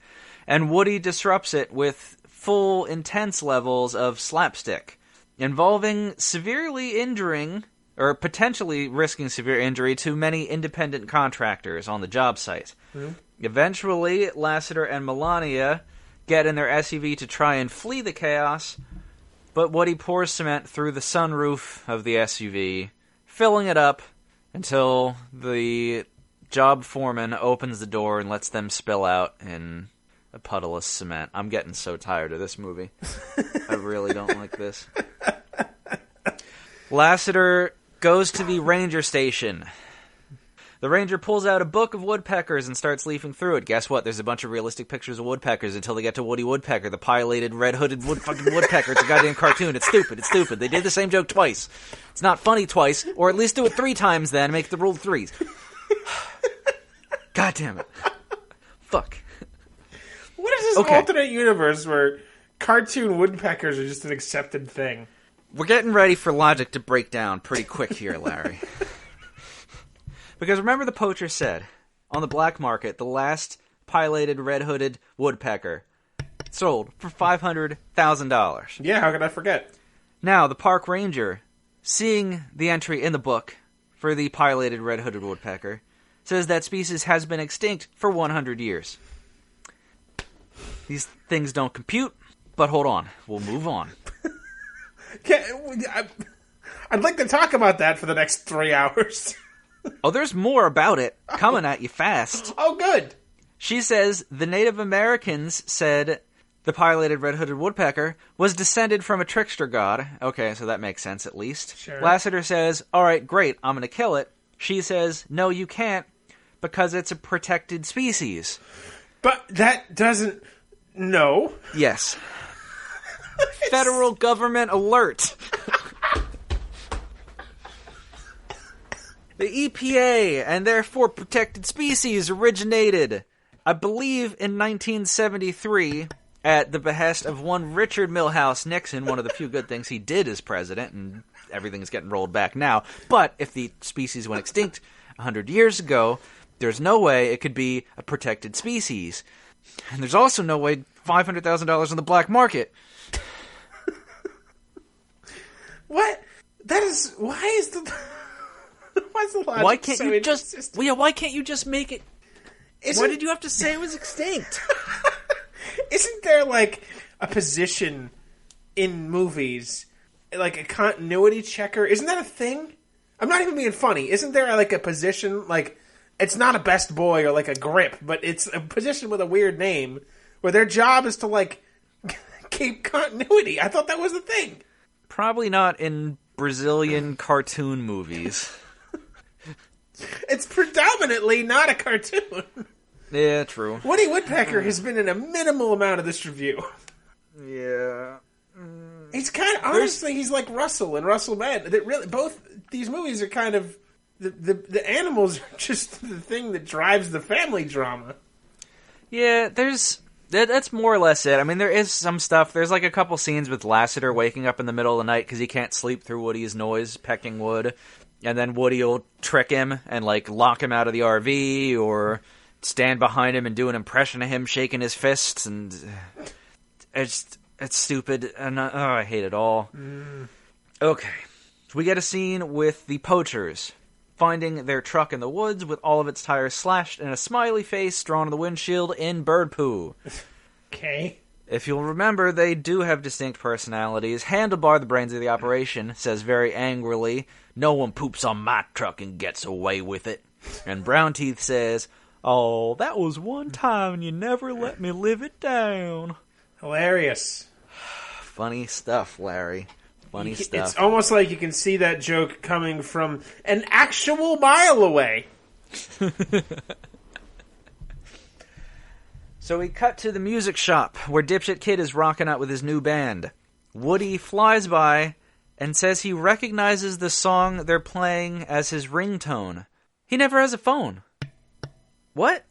and Woody disrupts it with full, intense levels of slapstick, involving severely injuring, or potentially risking severe injury to many independent contractors on the job site. Mm-hmm. Eventually, Lassiter and Melania get in their SUV to try and flee the chaos, but Woody pours cement through the sunroof of the SUV, filling it up until the job foreman opens the door and lets them spill out in a puddle of cement. I'm getting so tired of this movie. I really don't like this. Lassiter goes to the ranger station. The ranger pulls out a book of woodpeckers and starts leafing through it. Guess what? There's a bunch of realistic pictures of woodpeckers until they get to Woody Woodpecker, the pileated, red-hooded fucking woodpecker. It's a goddamn cartoon. It's stupid. It's stupid. They did the same joke twice. It's not funny twice, or at least do it 3 times then, make the rule 3s. God damn it. Fuck. What is this alternate universe where cartoon woodpeckers are just an accepted thing? We're getting ready for logic to break down pretty quick here, Larry. Because remember the poacher said, on the black market, the last pileated red-hooded woodpecker sold for $500,000. Yeah, how could I forget? Now, the park ranger, seeing the entry in the book for the pileated red-hooded woodpecker, says that species has been extinct for 100 years. These things don't compute, but hold on. We'll move on. I'd like to talk about that for the next 3 hours. Oh, there's more about it coming at you fast. Oh, good. She says the Native Americans said the pileated red-hooded woodpecker was descended from a trickster god. Okay, so that makes sense at least. Sure. Lassiter says, all right, great, I'm going to kill it. She says, no, you can't, because it's a protected species. But that doesn't... No. Yes. Federal government alert. The EPA and therefore protected species originated, I believe, in 1973 at the behest of one Richard Milhouse Nixon, one of the few good things he did as president, and everything's getting rolled back now. But if the species went extinct 100 years ago, there's no way it could be a protected species. And there's also no way $500,000 on the black market. What? That is... Why is the... Why's the logic Why can't so you just... inconsistent? Well, yeah, why can't you just make it... Why did you have to say it was extinct? Isn't there, like, a position in movies, like a continuity checker? Isn't that a thing? I'm not even being funny. Isn't there, like, a position, like, it's not a best boy or, like, a grip, but it's a position with a weird name where their job is to, like, keep continuity? I thought that was the thing. Probably not in Brazilian cartoon movies. It's predominantly not a cartoon. Yeah, true. Woody Woodpecker has been in a minimal amount of this review. Yeah. He's kind of, honestly, he's like Russell and Russell Mann. That really, both these movies are kind of, the animals are just the thing that drives the family drama. Yeah, that's more or less it. I mean, there is some stuff. There's like a couple scenes with Lassiter waking up in the middle of the night because he can't sleep through Woody's noise, pecking wood. And then Woody will trick him and, like, lock him out of the RV or stand behind him and do an impression of him shaking his fists. And it's stupid. And I hate it all. Okay. So we get a scene with the poachers finding their truck in the woods with all of its tires slashed and a smiley face drawn on the windshield in bird poo. Okay. If you'll remember, they do have distinct personalities. Handlebar, the brains of the operation, says very angrily, "No one poops on my truck and gets away with it." And Brown Teeth says, "Oh, that was one time and you never let me live it down." Hilarious. Funny stuff, Larry. Funny stuff. It's almost like you can see that joke coming from an actual mile away. So we cut to the music shop, where Dipshit Kid is rocking out with his new band. Woody flies by and says he recognizes the song they're playing as his ringtone. He never has a phone. What?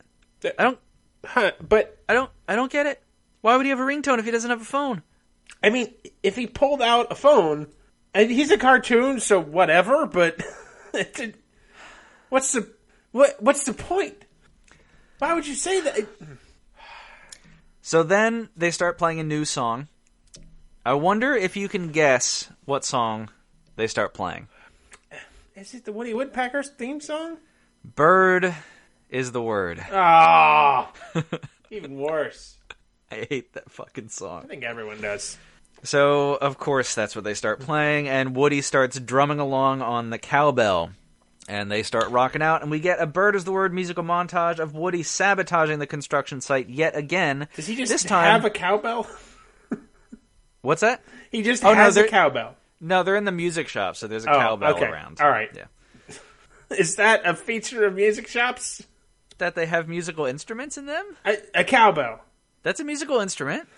I don't get it. Why would he have a ringtone if he doesn't have a phone? I mean, if he pulled out a phone, and he's a cartoon, so whatever, but what's the point? Why would you say that? So then they start playing a new song. I wonder if you can guess what song they start playing. Is it the Woody Woodpecker's theme song? Bird is the word. Ah, even worse. I hate that fucking song. I think everyone does. So, of course, that's what they start playing, and Woody starts drumming along on the cowbell. And they start rocking out, and we get a Bird is the Word musical montage of Woody sabotaging the construction site yet again. Does he just this time, have a cowbell? What's that? He just has a cowbell. No, they're in the music shop, so there's a cowbell around. All right. Yeah. Is that a feature of music shops? That they have musical instruments in them? A cowbell. That's a musical instrument.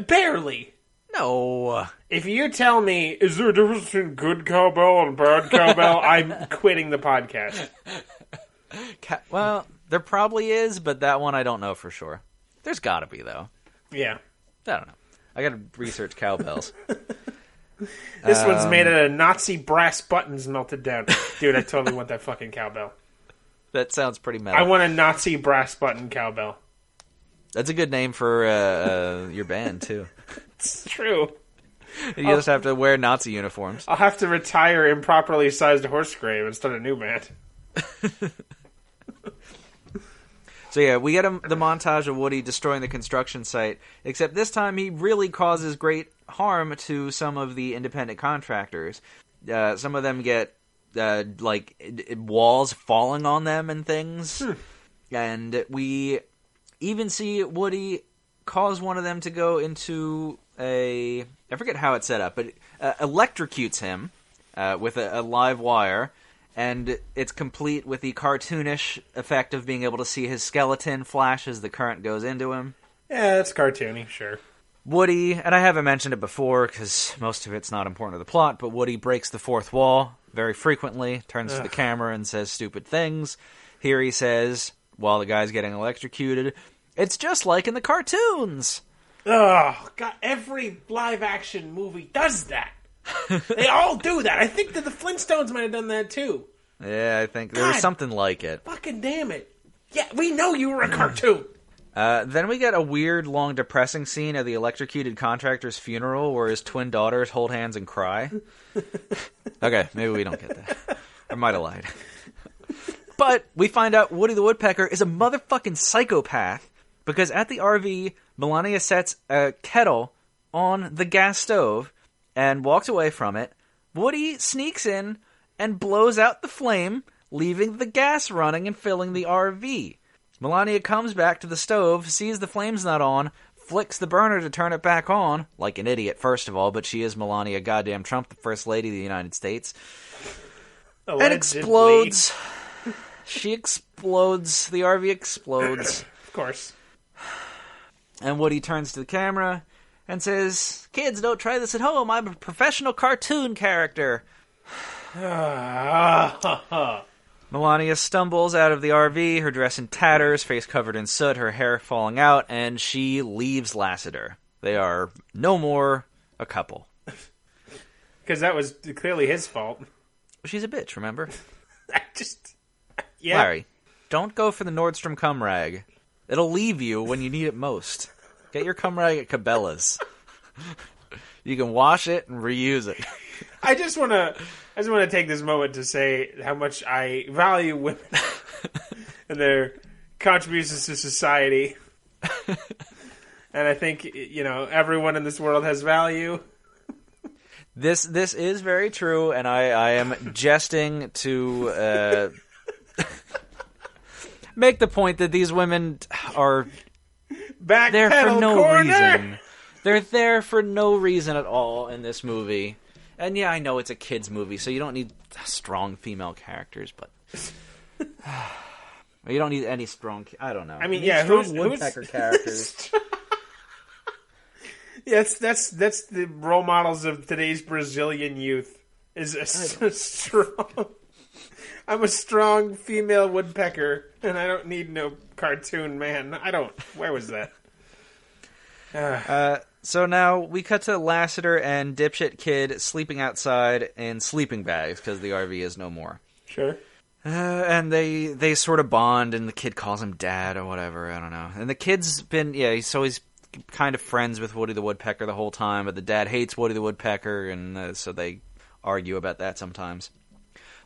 Barely. No. If you tell me, is there a difference between good cowbell and bad cowbell, I'm quitting the podcast. Well, there probably is, but that one I don't know for sure. There's gotta be, though. Yeah. I don't know. I gotta research cowbells. This one's made out of Nazi brass buttons melted down. Dude, I totally want that fucking cowbell. That sounds pretty metal. I want a Nazi brass button cowbell. That's a good name for your band, too. It's true. You just have to wear Nazi uniforms. I'll have to retire improperly sized horse grave and start a new band. So yeah, we get the montage of Woody destroying the construction site, except this time he really causes great harm to some of the independent contractors. Some of them get, walls falling on them and things. And we even see Woody cause one of them to go into I forget how it's set up, but it electrocutes him with a live wire, and it's complete with the cartoonish effect of being able to see his skeleton flash as the current goes into him. Yeah, that's cartoony, sure. Woody, and I haven't mentioned it before because most of it's not important to the plot, but Woody breaks the fourth wall very frequently, turns to the camera and says stupid things. Here he says, while the guy's getting electrocuted, "It's just like in the cartoons." Oh, God, every live-action movie does that. They all do that. I think that the Flintstones might have done that, too. Yeah, I think there was something like it. Fucking damn it. Yeah, we know you were a cartoon. Then we get a weird, long, depressing scene of the electrocuted contractor's funeral where his twin daughters hold hands and cry. Okay, maybe we don't get that. I might have lied. But we find out Woody the Woodpecker is a motherfucking psychopath because at the RV, Melania sets a kettle on the gas stove and walks away from it. Woody sneaks in and blows out the flame, leaving the gas running and filling the RV. Melania comes back to the stove, sees the flame's not on, flicks the burner to turn it back on, like an idiot, first of all, but she is Melania goddamn Trump, the First Lady of the United States. Allegedly. And explodes. She explodes. The RV explodes. Of course. And Woody turns to the camera and says, "Kids, don't try this at home. I'm a professional cartoon character." Melania stumbles out of the RV, her dress in tatters, face covered in soot, her hair falling out, and she leaves Lassiter. They are no more a couple. Because that was clearly his fault. She's a bitch, remember? Yeah. Larry, don't go for the Nordstrom cum rag. It'll leave you when you need it most. Get your cum rag at Cabela's. You can wash it and reuse it. I just want to take this moment to say how much I value women and their contributions to society. And I think, everyone in this world has value. This is very true, and I am jesting to make the point that these women are there for no reason. They're there for no reason at all in this movie. And yeah, I know it's a kid's movie, so you don't need strong female characters, but you don't need any strong. I don't know. I mean, yeah, who's Woodpecker characters? Yes, that's the role models of today's Brazilian youth. Is a strong. I'm a strong female woodpecker, and I don't need no cartoon man. I don't. Where was that? So now we cut to Lassiter and dipshit kid sleeping outside in sleeping bags because the RV is no more. Sure. And they sort of bond, and the kid calls him dad or whatever. I don't know. And the kid's been he's kind of friends with Woody the Woodpecker the whole time, but the dad hates Woody the Woodpecker, and so they argue about that sometimes.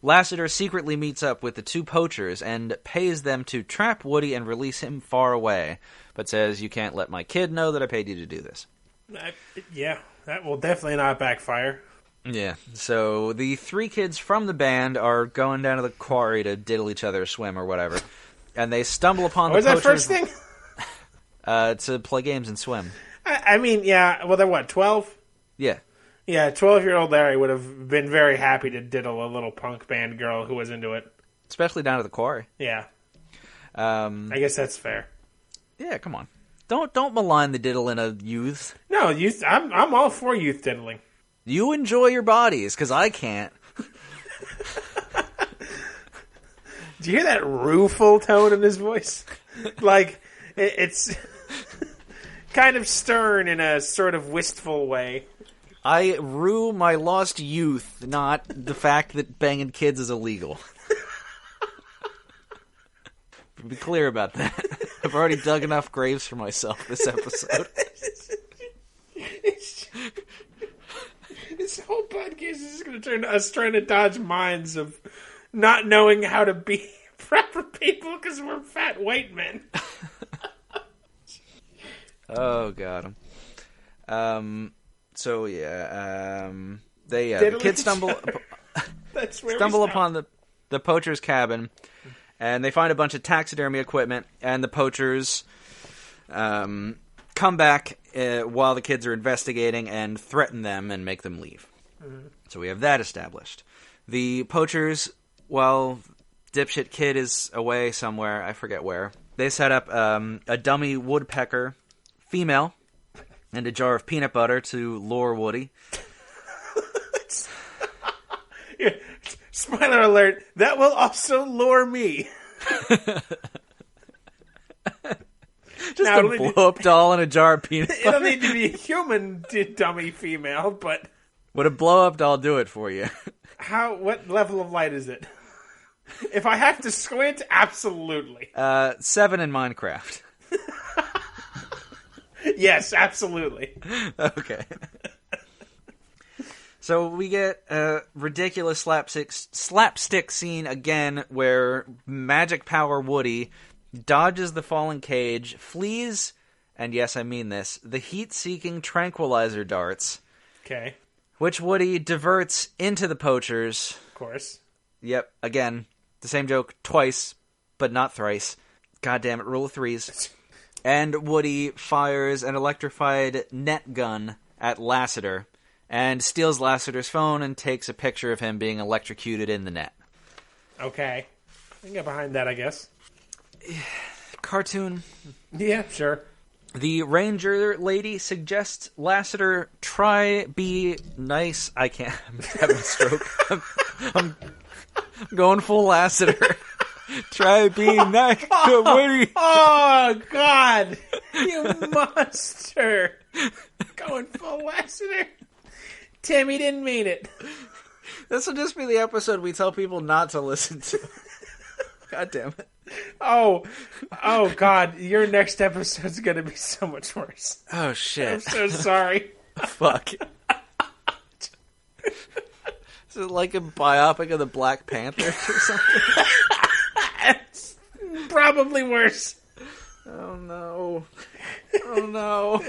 Lassiter secretly meets up with the two poachers and pays them to trap Woody and release him far away, but says, "You can't let my kid know that I paid you to do this." Yeah, that will definitely not backfire. Yeah, so the three kids from the band are going down to the quarry to diddle each other, swim, or whatever, and they stumble upon the poachers. What was that first thing? To play games and swim. I mean, yeah, well, they're what, 12? Yeah. Yeah, 12-year-old Larry would have been very happy to diddle a little punk band girl who was into it. Especially down to the quarry. Yeah. I guess that's fair. Yeah, come on. Don't malign the diddle in a youth. No, youth. I'm all for youth diddling. You enjoy your bodies, because I can't. Do you hear that rueful tone in his voice? Like, it's kind of stern in a sort of wistful way. I rue my lost youth, not the fact that banging kids is illegal. Be clear about that. I've already dug enough graves for myself this episode. This whole podcast is just going to turn to us trying to dodge mines of not knowing how to be proper people because we're fat white men. Oh, got him. So yeah, the kids stumble upon the poacher's cabin, and they find a bunch of taxidermy equipment, and the poachers come back while the kids are investigating and threaten them and make them leave. Mm-hmm. So we have that established. The poachers while dipshit kid is away somewhere, I forget where, they set up a dummy woodpecker, female, and a jar of peanut butter to lure Woody. Yeah. Spoiler alert, that will also lure me. Just a blow-up doll and a jar of peanut butter. It'll need to be a human dummy female, but... Would a blow-up doll do it for you? What level of light is it? If I have to squint, absolutely. 7 in Minecraft. Yes, absolutely. Okay. So we get a ridiculous slapstick scene again where magic power Woody dodges the falling cage, flees, and yes, I mean this, the heat-seeking tranquilizer darts. Okay. Which Woody diverts into the poachers. Of course. Yep, again, the same joke twice, but not thrice. God damn it, rule of threes. And Woody fires an electrified net gun at Lassiter, and steals Lassiter's phone and takes a picture of him being electrocuted in the net. Okay. I can get behind that, I guess. Cartoon. Yeah, sure. The ranger lady suggests Lassiter try be nice. I can't. I'm having a stroke. I'm going full Lassiter. Try be nice to Woody. Oh, God. You monster. Going full Lassiter. Timmy didn't mean it. This will just be the episode we tell people not to listen to. God damn it. Oh, God. Your next episode's going to be so much worse. Oh, shit. I'm so sorry. Fuck. Is it like a biopic of the Black Panther or something? It's probably worse. Oh, no. Oh, no.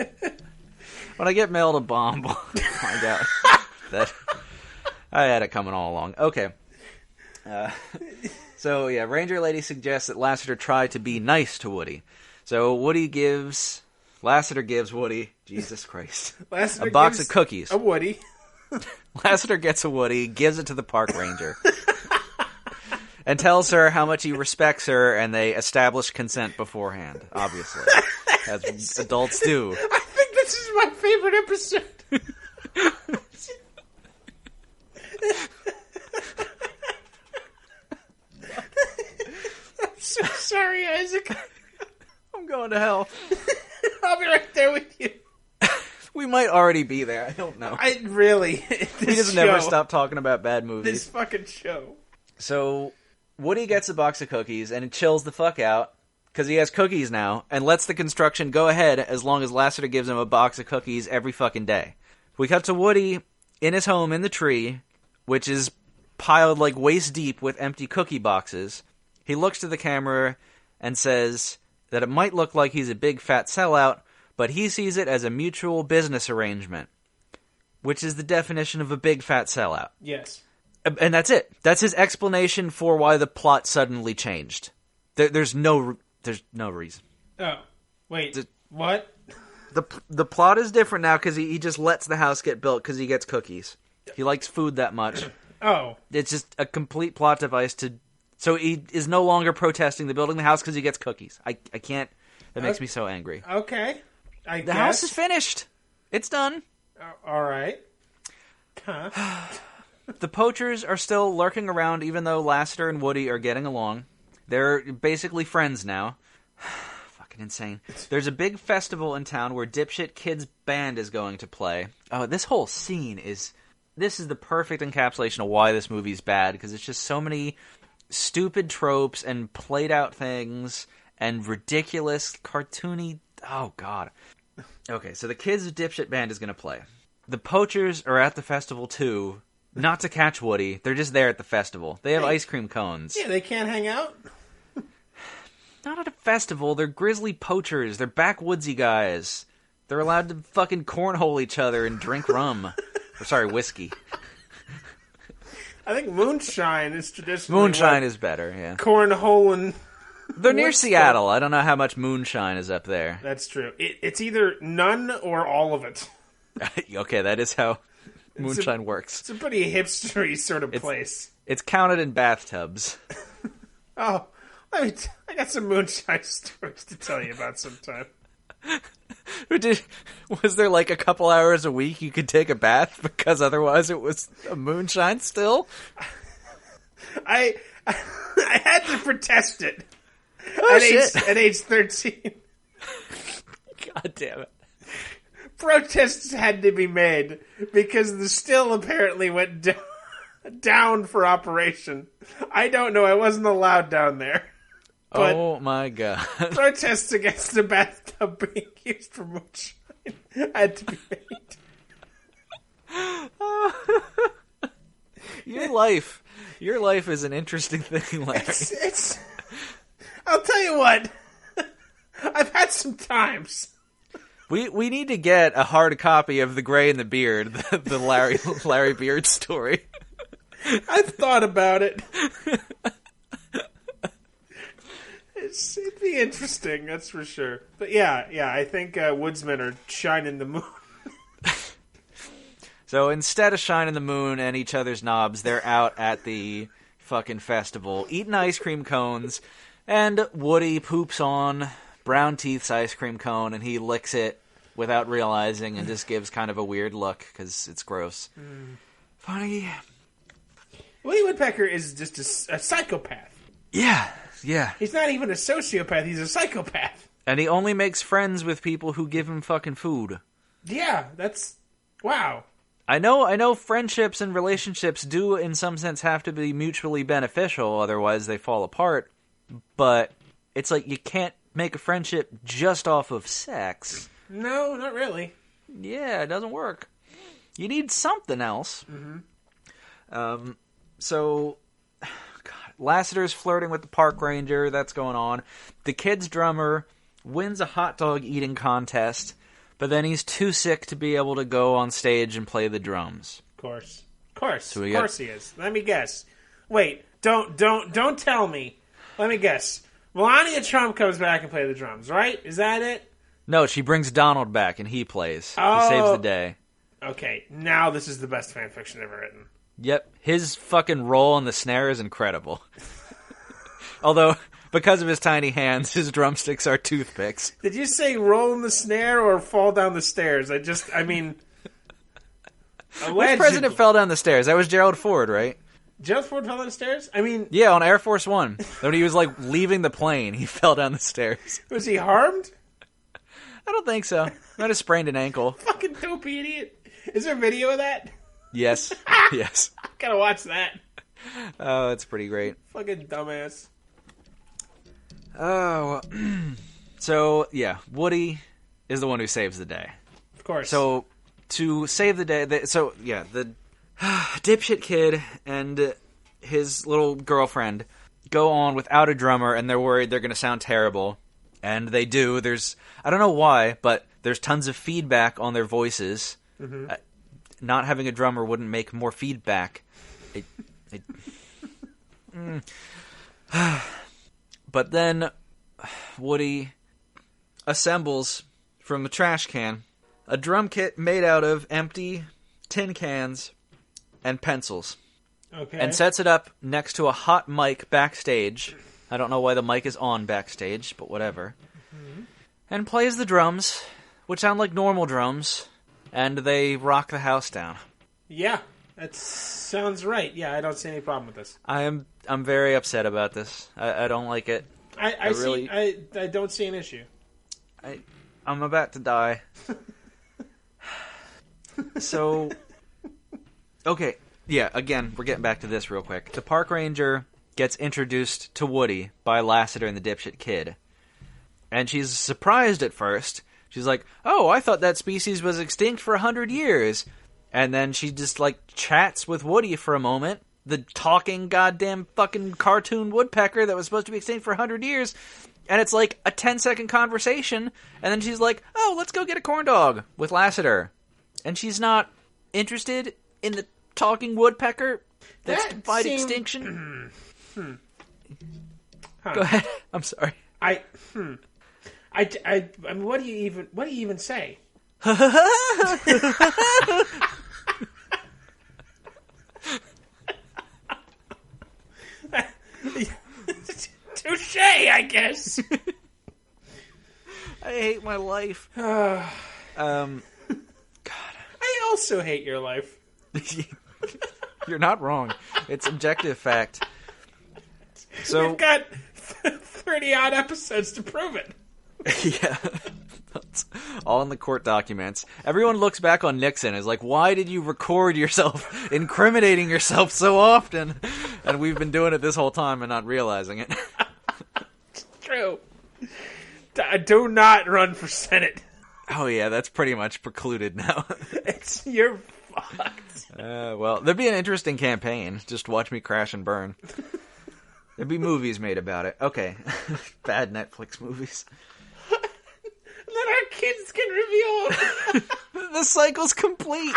When I get mailed a bomb, we'll find out that I had it coming all along. Okay. So, yeah, Ranger Lady suggests that Lassiter try to be nice to Woody. So Lassiter gives Woody, Jesus Christ, Lassiter a box of cookies. A Woody. Lassiter gets a Woody, gives it to the park ranger, and tells her how much he respects her, and they establish consent beforehand, obviously, as adults do. I think this is my favorite episode. I'm so sorry, Isaac. I'm going to hell. I'll be right there with you. We might already be there. I don't know. We just never stop talking about bad movies. This fucking show. So, Woody gets a box of cookies and chills the fuck out, because he has cookies now, and lets the construction go ahead as long as Lassiter gives him a box of cookies every fucking day. We cut to Woody in his home in the tree, which is piled like waist deep with empty cookie boxes. He looks to the camera and says that it might look like he's a big fat sellout, but he sees it as a mutual business arrangement, which is the definition of a big fat sellout. Yes. And that's it. That's his explanation for why the plot suddenly changed. There's no reason. Oh, wait. What? The plot is different now because he just lets the house get built because he gets cookies. He likes food that much. Oh. It's just a complete plot device so he is no longer protesting the building the house because he gets cookies. I can't. That makes me so angry. Okay. The house is finished. It's done. All right. Huh. The poachers are still lurking around even though Lassiter and Woody are getting along. They're basically friends now. Fucking insane. There's a big festival in town where Dipshit Kid's band is going to play. Oh, this whole scene is... This is the perfect encapsulation of why this movie's bad, because it's just so many stupid tropes and played out things and ridiculous, cartoony... Oh, God. Okay, so the kids' Dipshit band is going to play. The poachers are at the festival, too, not to catch Woody. They're just there at the festival. They have ice cream cones. Yeah, they can't hang out? Not at a festival. They're grizzly poachers. They're backwoodsy guys. They're allowed to fucking cornhole each other and drink rum. Or, sorry, whiskey. I think moonshine is traditionally... Moonshine is better, yeah. Cornholing... They're near Seattle. I don't know how much moonshine is up there. That's true. It's either none or all of it. Okay, that is how moonshine works. It's a pretty hipstery sort of place. It's counted in bathtubs. Oh, I got some moonshine stories to tell you about sometime. Was there like a couple hours a week you could take a bath because otherwise it was a moonshine still? I had to protest it at age 13. God damn it. Protests had to be made because the still apparently went down for operation. I don't know. I wasn't allowed down there. But oh my god. Protests against the bathtub being used for moonshine had to be made. Your life is an interesting thing, Larry. I'll tell you what. I've had some times. We need to get a hard copy of The Gray and the Beard, the Larry Beard story. I've thought about it. It'd be interesting, that's for sure. But yeah, I think woodsmen are shining the moon. So instead of shining the moon and each other's knobs, they're out at the fucking festival, eating ice cream cones, and Woody poops on Brown Teeth's ice cream cone, and he licks it without realizing and just gives kind of a weird look, because it's gross. Funny. Woody Woodpecker is just a psychopath. Yeah. He's not even a sociopath, he's a psychopath. And he only makes friends with people who give him fucking food. Yeah, that's... Wow. I know friendships and relationships do, in some sense, have to be mutually beneficial, otherwise they fall apart. But it's like you can't make a friendship just off of sex. No, not really. Yeah, it doesn't work. You need something else. Mm-hmm. So... Lassiter's flirting with the park ranger. That's going on. The kid's drummer wins a hot dog eating contest, but then he's too sick to be able to go on stage and play the drums. Of course he is. Let me guess. Wait, don't tell me. Let me guess. Melania Trump comes back and plays the drums, right? Is that it? No, she brings Donald back and he plays. Oh. He saves the day. Okay, now this is the best fanfiction ever written. Yep, his fucking roll on the snare is incredible. Although, because of his tiny hands, his drumsticks are toothpicks. Did you say roll in the snare or fall down the stairs? Allegedly. Which president fell down the stairs? That was Gerald Ford, right? Gerald Ford fell down the stars? Yeah, on Air Force One. When he was, leaving the plane, he fell down the stars. Was he harmed? I don't think so. Might have sprained an ankle. Fucking dopey idiot. Is there a video of that? Yes. Yes. I gotta watch that. Oh, it's pretty great. Fucking dumbass. Oh. So, yeah. Woody is the one who saves the day. Of course. So, to save the day... the dipshit kid and his little girlfriend go on without a drummer, and they're worried they're going to sound terrible. And they do. I don't know why, but there's tons of feedback on their voices. Mm-hmm. Not having a drummer wouldn't make more feedback. But then Woody assembles from a trash can a drum kit made out of empty tin cans and pencils. Okay. And sets it up next to a hot mic backstage. I don't know why the mic is on backstage, but whatever. Mm-hmm. And plays the drums, which sound like normal drums. And they rock the house down. Yeah, that sounds right. Yeah, I don't see any problem with this. I'm very upset about this. I don't like it. I don't see an issue. I'm about to die. So, okay, yeah. Again, we're getting back to this real quick. The park ranger gets introduced to Woody by Lassiter and the dipshit kid, and she's surprised at first. She's like, oh, I thought that species was extinct for 100 years. And then she just, chats with Woody for a moment. The talking goddamn fucking cartoon woodpecker that was supposed to be extinct for 100 years. And it's a 10-second conversation. And then she's like, oh, let's go get a corn dog with Lassiter. And she's not interested in the talking woodpecker that's defied extinction. Huh. Go ahead. I'm sorry. I mean, what do you even say? I guess. I hate my life. God. God. I also hate your life. You're not wrong. It's objective fact. So We've got 30-odd episodes to prove it. Yeah. That's all in the court documents. Everyone looks back on Nixon as like, why did you record yourself incriminating yourself so often? And we've been doing it this whole time and not realizing it. It's true. Do not run for Senate. Oh yeah, that's pretty much precluded now. You're fucked. Well, there'd be an interesting campaign. Just watch me crash and burn. There'd be movies made about it. Okay. Bad Netflix movies. Then our kids can reveal The cycle's complete.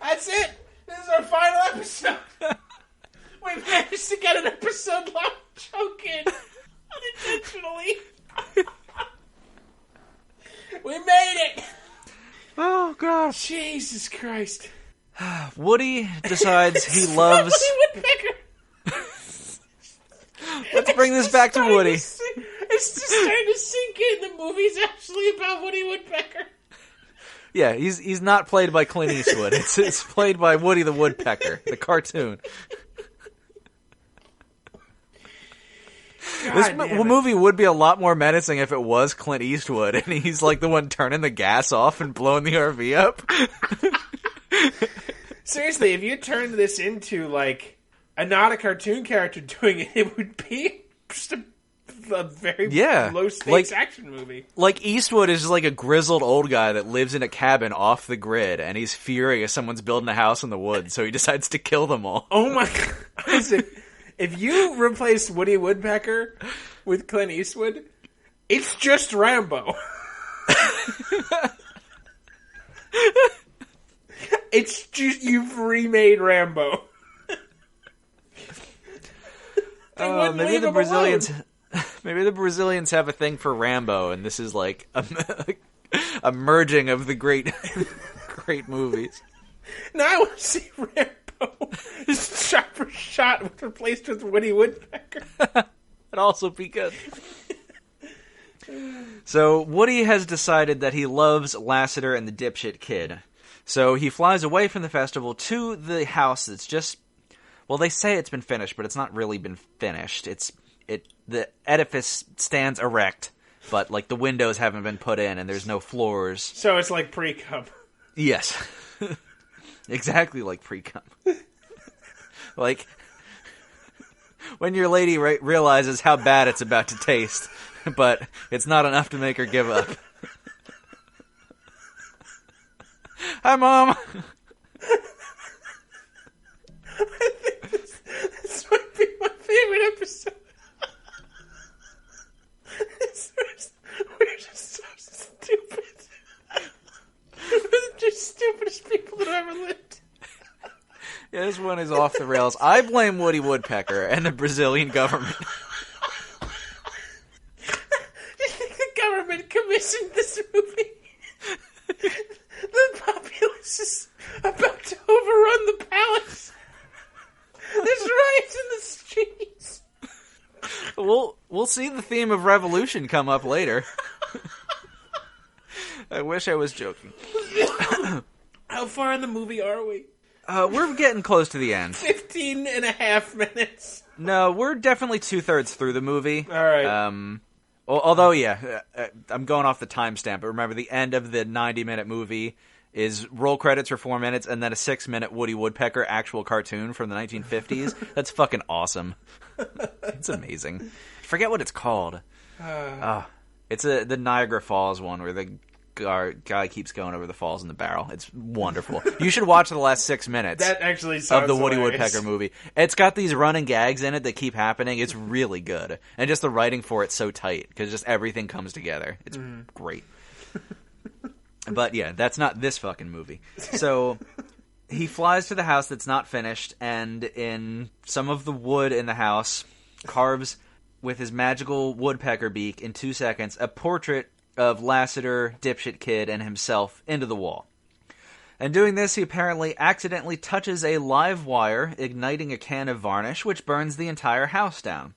That's it. This is our final episode. We managed to get an episode-long joke in unintentionally. We made it. Oh gosh. Jesus Christ. Woody decides he loves... Woody Woodpecker. Let's bring this back to Woody. It's just starting to sink in. The movie's actually about Woody Woodpecker. Yeah, he's not played by Clint Eastwood. It's played by Woody the Woodpecker, the cartoon. This movie would be a lot more menacing if it was Clint Eastwood, and he's like the one turning the gas off and blowing the RV up. Seriously, if you turned this into like not a cartoon character doing it, it would be just a very low stakes action movie. Like Eastwood is just like a grizzled old guy that lives in a cabin off the grid, and he's furious someone's building a house in the woods, so he decides to kill them all. Oh my god! Listen, if you replace Woody Woodpecker with Clint Eastwood, it's just Rambo. It's just you've remade Rambo. Maybe the Brazilians. Maybe the Brazilians have a thing for Rambo, and this is like a merging of the great movies. Now I want to see Rambo shot for shot replaced with Woody Woodpecker. That'd also be good. So Woody has decided that he loves Lassiter and the dipshit kid. So he flies away from the festival to the house that's just... Well, they say it's been finished, but it's not really been finished. The edifice stands erect, but like the windows haven't been put in and there's no floors. So it's like pre-cum. Yes. Exactly like pre-cum. Like when your lady realizes how bad it's about to taste, but it's not enough to make her give up. Hi, Mom! I think this might be my favorite episode. We're just so stupid. We're just stupidest people that have ever lived. Yeah, this one is off the rails. I blame Woody Woodpecker and the Brazilian government. Do you think the government commissioned this movie? The populace is about to overrun the palace. There's riots in the streets. We'll see the theme of revolution come up later. I wish I was joking. How far in the movie are we? We're getting close to the end. 15 and a half minutes. No, we're definitely 2/3 through the movie. All right. Although, yeah, I'm going off the timestamp, but remember, the end of the 90-minute movie is roll credits for 4 minutes, and then a 6-minute Woody Woodpecker actual cartoon from the 1950s. That's fucking awesome. It's amazing. I forget what it's called. It's the Niagara Falls one where the guy keeps going over the falls in the barrel. It's wonderful. You should watch the last 6 minutes. That actually sounds of the Woody hilarious. Woodpecker movie. It's got these running gags in it that keep happening. It's really good, and just the writing for it's so tight because just everything comes together. It's great. But yeah, that's not this fucking movie. So he flies to the house that's not finished, and in some of the wood in the house carves with his magical woodpecker beak in 2 seconds a portrait of Lassiter, dipshit kid, and himself into the wall. And doing this, he apparently accidentally touches a live wire, igniting a can of varnish, which burns the entire house down.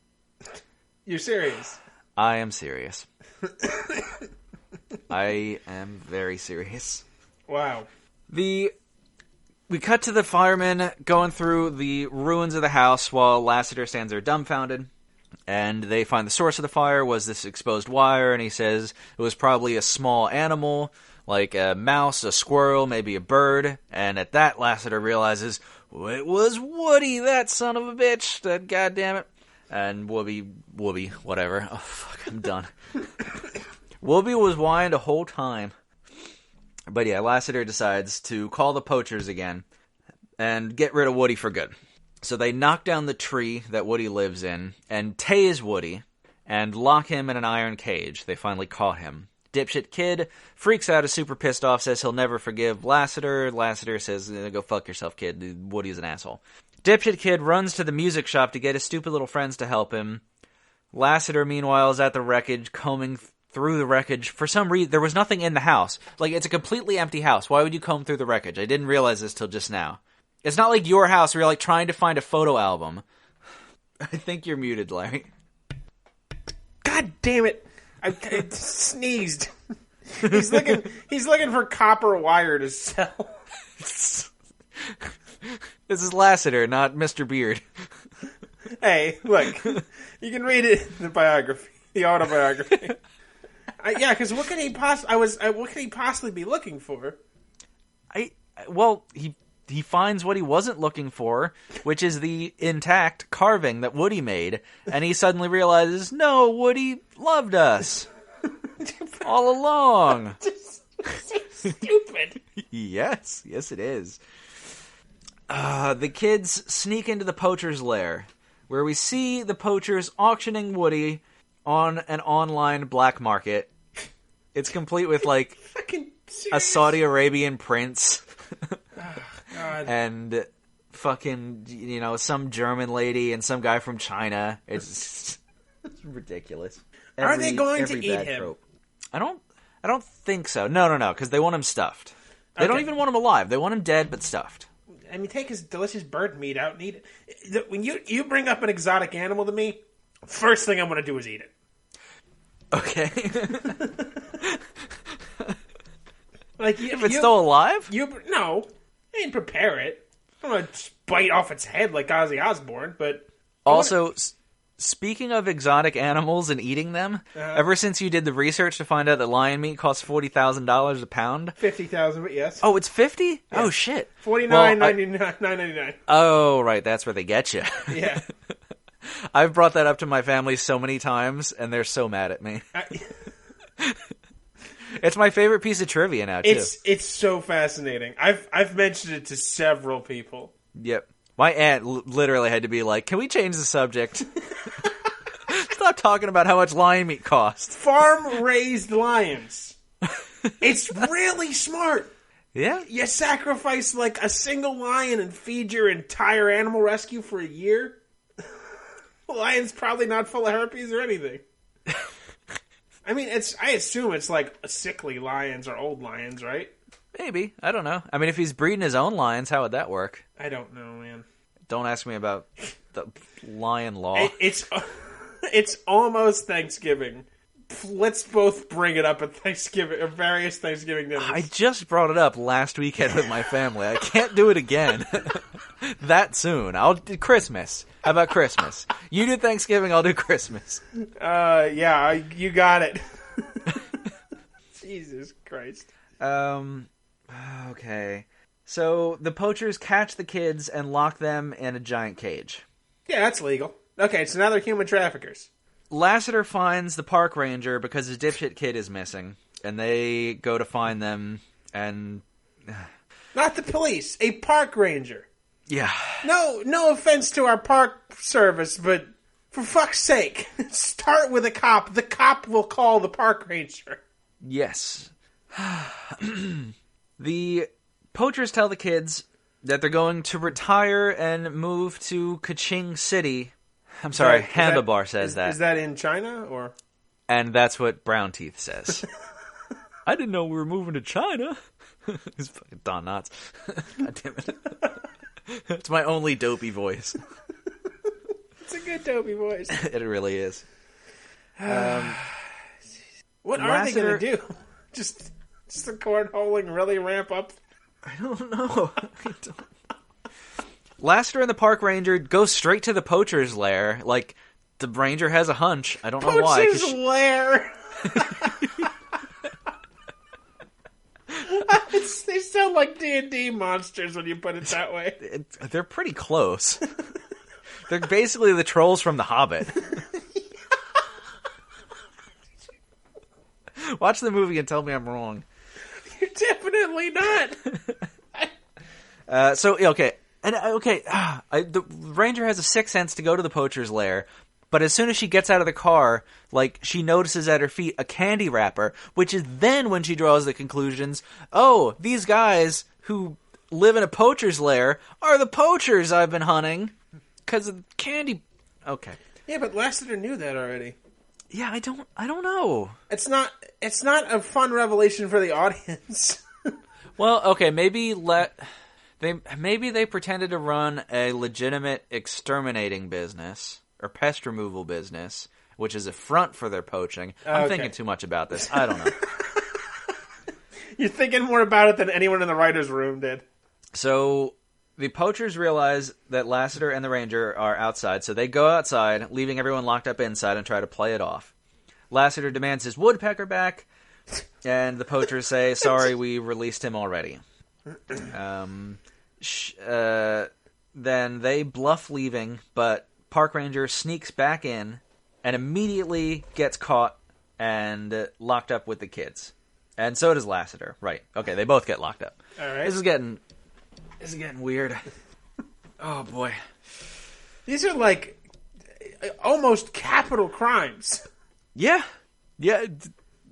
You're serious? I am serious. I am very serious. Wow. We cut to the firemen going through the ruins of the house while Lassiter stands there dumbfounded. And they find the source of the fire was this exposed wire, and he says it was probably a small animal, like a mouse, a squirrel, maybe a bird. And at that, Lassiter realizes, it was Woody, that son of a bitch, that goddamn it. And Whoopi, whatever. Oh, fuck, I'm done. Whoopi was whined a whole time. But yeah, Lassiter decides to call the poachers again and get rid of Woody for good. So they knock down the tree that Woody lives in and tase Woody and lock him in an iron cage. They finally caught him. Dipshit Kid freaks out, is super pissed off, says he'll never forgive Lassiter. Lassiter says, go fuck yourself, kid. Woody's an asshole. Dipshit Kid runs to the music shop to get his stupid little friends to help him. Lassiter, meanwhile, is at the wreckage, combing through the wreckage. For some reason, there was nothing in the house. Like, it's a completely empty house. Why would you comb through the wreckage? I didn't realize this till just now. It's not like your house where you're, like, trying to find a photo album. I think you're muted, Larry. God damn it. I sneezed. He's looking for copper wire to sell. This is Lassiter, not Mr. Beard. Hey, look. You can read it in the biography. The autobiography. Yeah, because what could he possibly be looking for? He finds what he wasn't looking for, which is the intact carving that Woody made, and he suddenly realizes, no, Woody loved us all along. So stupid. Yes, it is. The kids sneak into the poacher's lair, where we see the poachers auctioning Woody on an online black market. It's complete with, like, a Saudi Arabian prince. God. And fucking, some German lady and some guy from China. It's ridiculous. Are they going to eat him? Trope. I don't think so. No, because they want him stuffed. They don't even want him alive. They want him dead but stuffed. I mean, take his delicious bird meat out and eat it. When you bring up an exotic animal to me, first thing I'm going to do is eat it. Okay. Like if it's still alive? No. I didn't prepare it. I'm going to bite off its head like Ozzy Osbourne, but... Also, speaking of exotic animals and eating them, ever since you did the research to find out that lion meat costs $40,000 a pound... $50,000, but yes. Oh, it's $50? Yeah. Oh, shit. $49.99. Oh, right, that's where they get you. Yeah. I've brought that up to my family so many times, and they're so mad at me. It's my favorite piece of trivia now, too. It's so fascinating. I've mentioned it to several people. Yep. My aunt literally had to be like, can we change the subject? Stop talking about how much lion meat costs. Farm-raised lions. It's really smart. Yeah? You sacrifice, like, a single lion and feed your entire animal rescue for a year? The lion's probably not full of herpes or anything. I mean, I assume it's like sickly lions or old lions, right? Maybe. I don't know. I mean, if he's breeding his own lions, how would that work? I don't know, man. Don't ask me about the lion law. It's almost Thanksgiving. Let's both bring it up at Thanksgiving, or various Thanksgiving dinners. I just brought it up last weekend with my family. I can't do it again. That soon. I'll do Christmas. How about Christmas? You do Thanksgiving, I'll do Christmas. Yeah, you got it. Jesus Christ. Okay. So the poachers catch the kids and lock them in a giant cage. Yeah, that's legal. Okay, so now they're human traffickers. Lassiter finds the park ranger because his dipshit kid is missing, and they go to find them, and... Not the police, a park ranger. Yeah. No offense to our park service, but for fuck's sake, start with a cop. The cop will call the park ranger. Yes. The poachers tell the kids that they're going to retire and move to Kaching City. I'm sorry, Handlebar says that. Is that in China, or? And that's what Brown Teeth says. I didn't know we were moving to China. He's fucking Don Knotts. God damn it. It's my only dopey voice. It's a good dopey voice. It really is. What are they going to do? Just the cornholing really ramp up? I don't know. Lassiter and the park ranger go straight to the poacher's lair. Like, the ranger has a hunch. I don't know why. Poacher's lair! They sound like D&D monsters when you put it that way. They're pretty close. They're basically the trolls from The Hobbit. Watch the movie and tell me I'm wrong. You're definitely not. The ranger has a sixth sense to go to the poacher's lair, but as soon as she gets out of the car, like, she notices at her feet a candy wrapper, which is then when she draws the conclusions, oh, these guys who live in a poacher's lair are the poachers I've been hunting because of candy. Okay. Yeah, but Lassiter knew that already. Yeah, I don't know. It's not a fun revelation for the audience. Well, okay, maybe they pretended to run a legitimate exterminating business or pest removal business, which is a front for their poaching. I'm thinking too much about this. I don't know. You're thinking more about it than anyone in the writer's room did. So the poachers realize that Lassiter and the ranger are outside, so they go outside, leaving everyone locked up inside and try to play it off. Lassiter demands his woodpecker back, and the poachers say, sorry, we released him already. Then they bluff leaving, but park ranger sneaks back in and immediately gets caught and locked up with the kids. And so does Lassiter. Right. Okay, they both get locked up. All right. This is getting weird. Oh, boy. These are like almost capital crimes. Yeah. Yeah.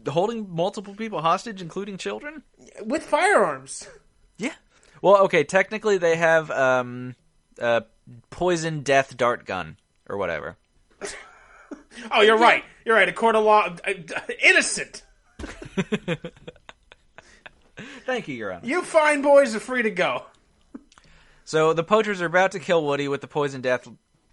Holding multiple people hostage, including children? With firearms. Yeah. Well, okay, technically they have a poison death dart gun or whatever. Oh, you're right. You're right. A court of law. Innocent. Thank you, Your Honor. You fine boys are free to go. So the poachers are about to kill Woody with the poison death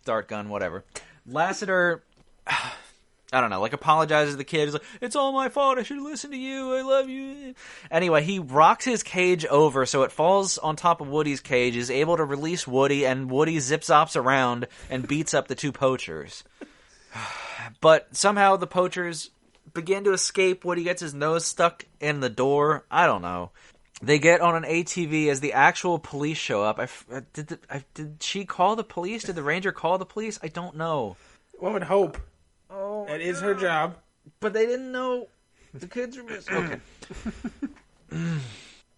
dart gun, whatever. Lassiter, I don't know, like apologizes to the kid. He's like, it's all my fault. I should have listened to you. I love you. Anyway, he rocks his cage over so it falls on top of Woody's cage, is able to release Woody, and Woody zip-zops around and beats up the two poachers. But somehow the poachers begin to escape. Woody gets his nose stuck in the door. I don't know. They get on an ATV as the actual police show up. Did she call the police? Did the ranger call the police? I don't know. One would hope. Oh, that is her job. But they didn't know the kids were missing. Okay.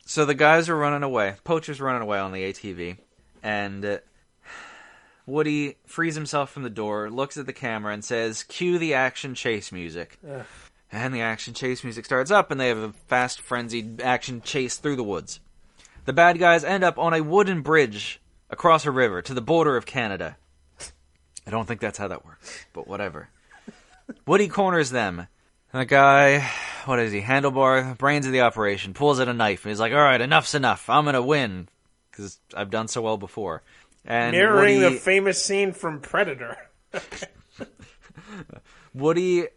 So the guys are running away. Poachers running away on the ATV. And Woody frees himself from the door, looks at the camera, and says, cue the action chase music. Ugh. And the action chase music starts up, and they have a fast, frenzied action chase through the woods. The bad guys end up on a wooden bridge across a river to the border of Canada. I don't think that's how that works, but whatever. Woody corners them. And the guy, what is he, handlebar, brains of the operation, pulls out a knife, and he's like, all right, enough's enough. I'm going to win, because I've done so well before. And mirroring the famous scene from Predator. Woody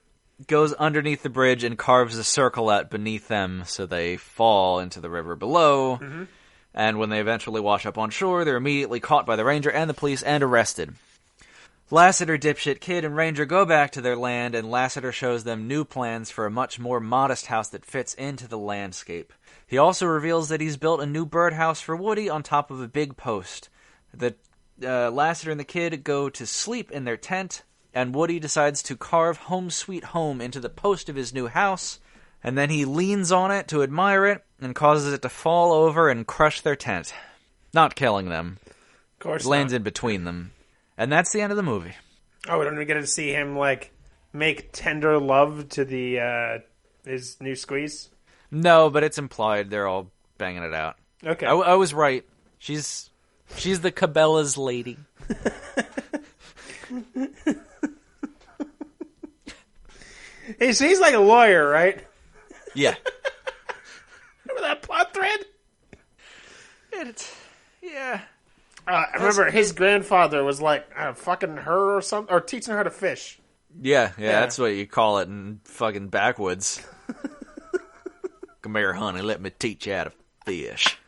goes underneath the bridge and carves a circle out beneath them so they fall into the river below. Mm-hmm. And when they eventually wash up on shore, they're immediately caught by the ranger and the police and arrested. Lassiter, dipshit, kid, and ranger go back to their land, and Lassiter shows them new plans for a much more modest house that fits into the landscape. He also reveals that he's built a new birdhouse for Woody on top of a big post. Lassiter and the kid go to sleep in their tent, and Woody decides to carve Home Sweet Home into the post of his new house, and then he leans on it to admire it and causes it to fall over and crush their tent. Not killing them. Of course it lands in between them. And that's the end of the movie. Oh, we don't even get to see him, like, make tender love to the his new squeeze? No, but it's implied they're all banging it out. Okay. I was right. She's the Cabela's lady. Hey, so he's like a lawyer, right? Yeah. Remember that plot thread? Yeah. I remember his grandfather was like fucking her or something, or teaching her how to fish. Yeah, that's what you call it in fucking backwoods. Come here, honey, let me teach you how to fish.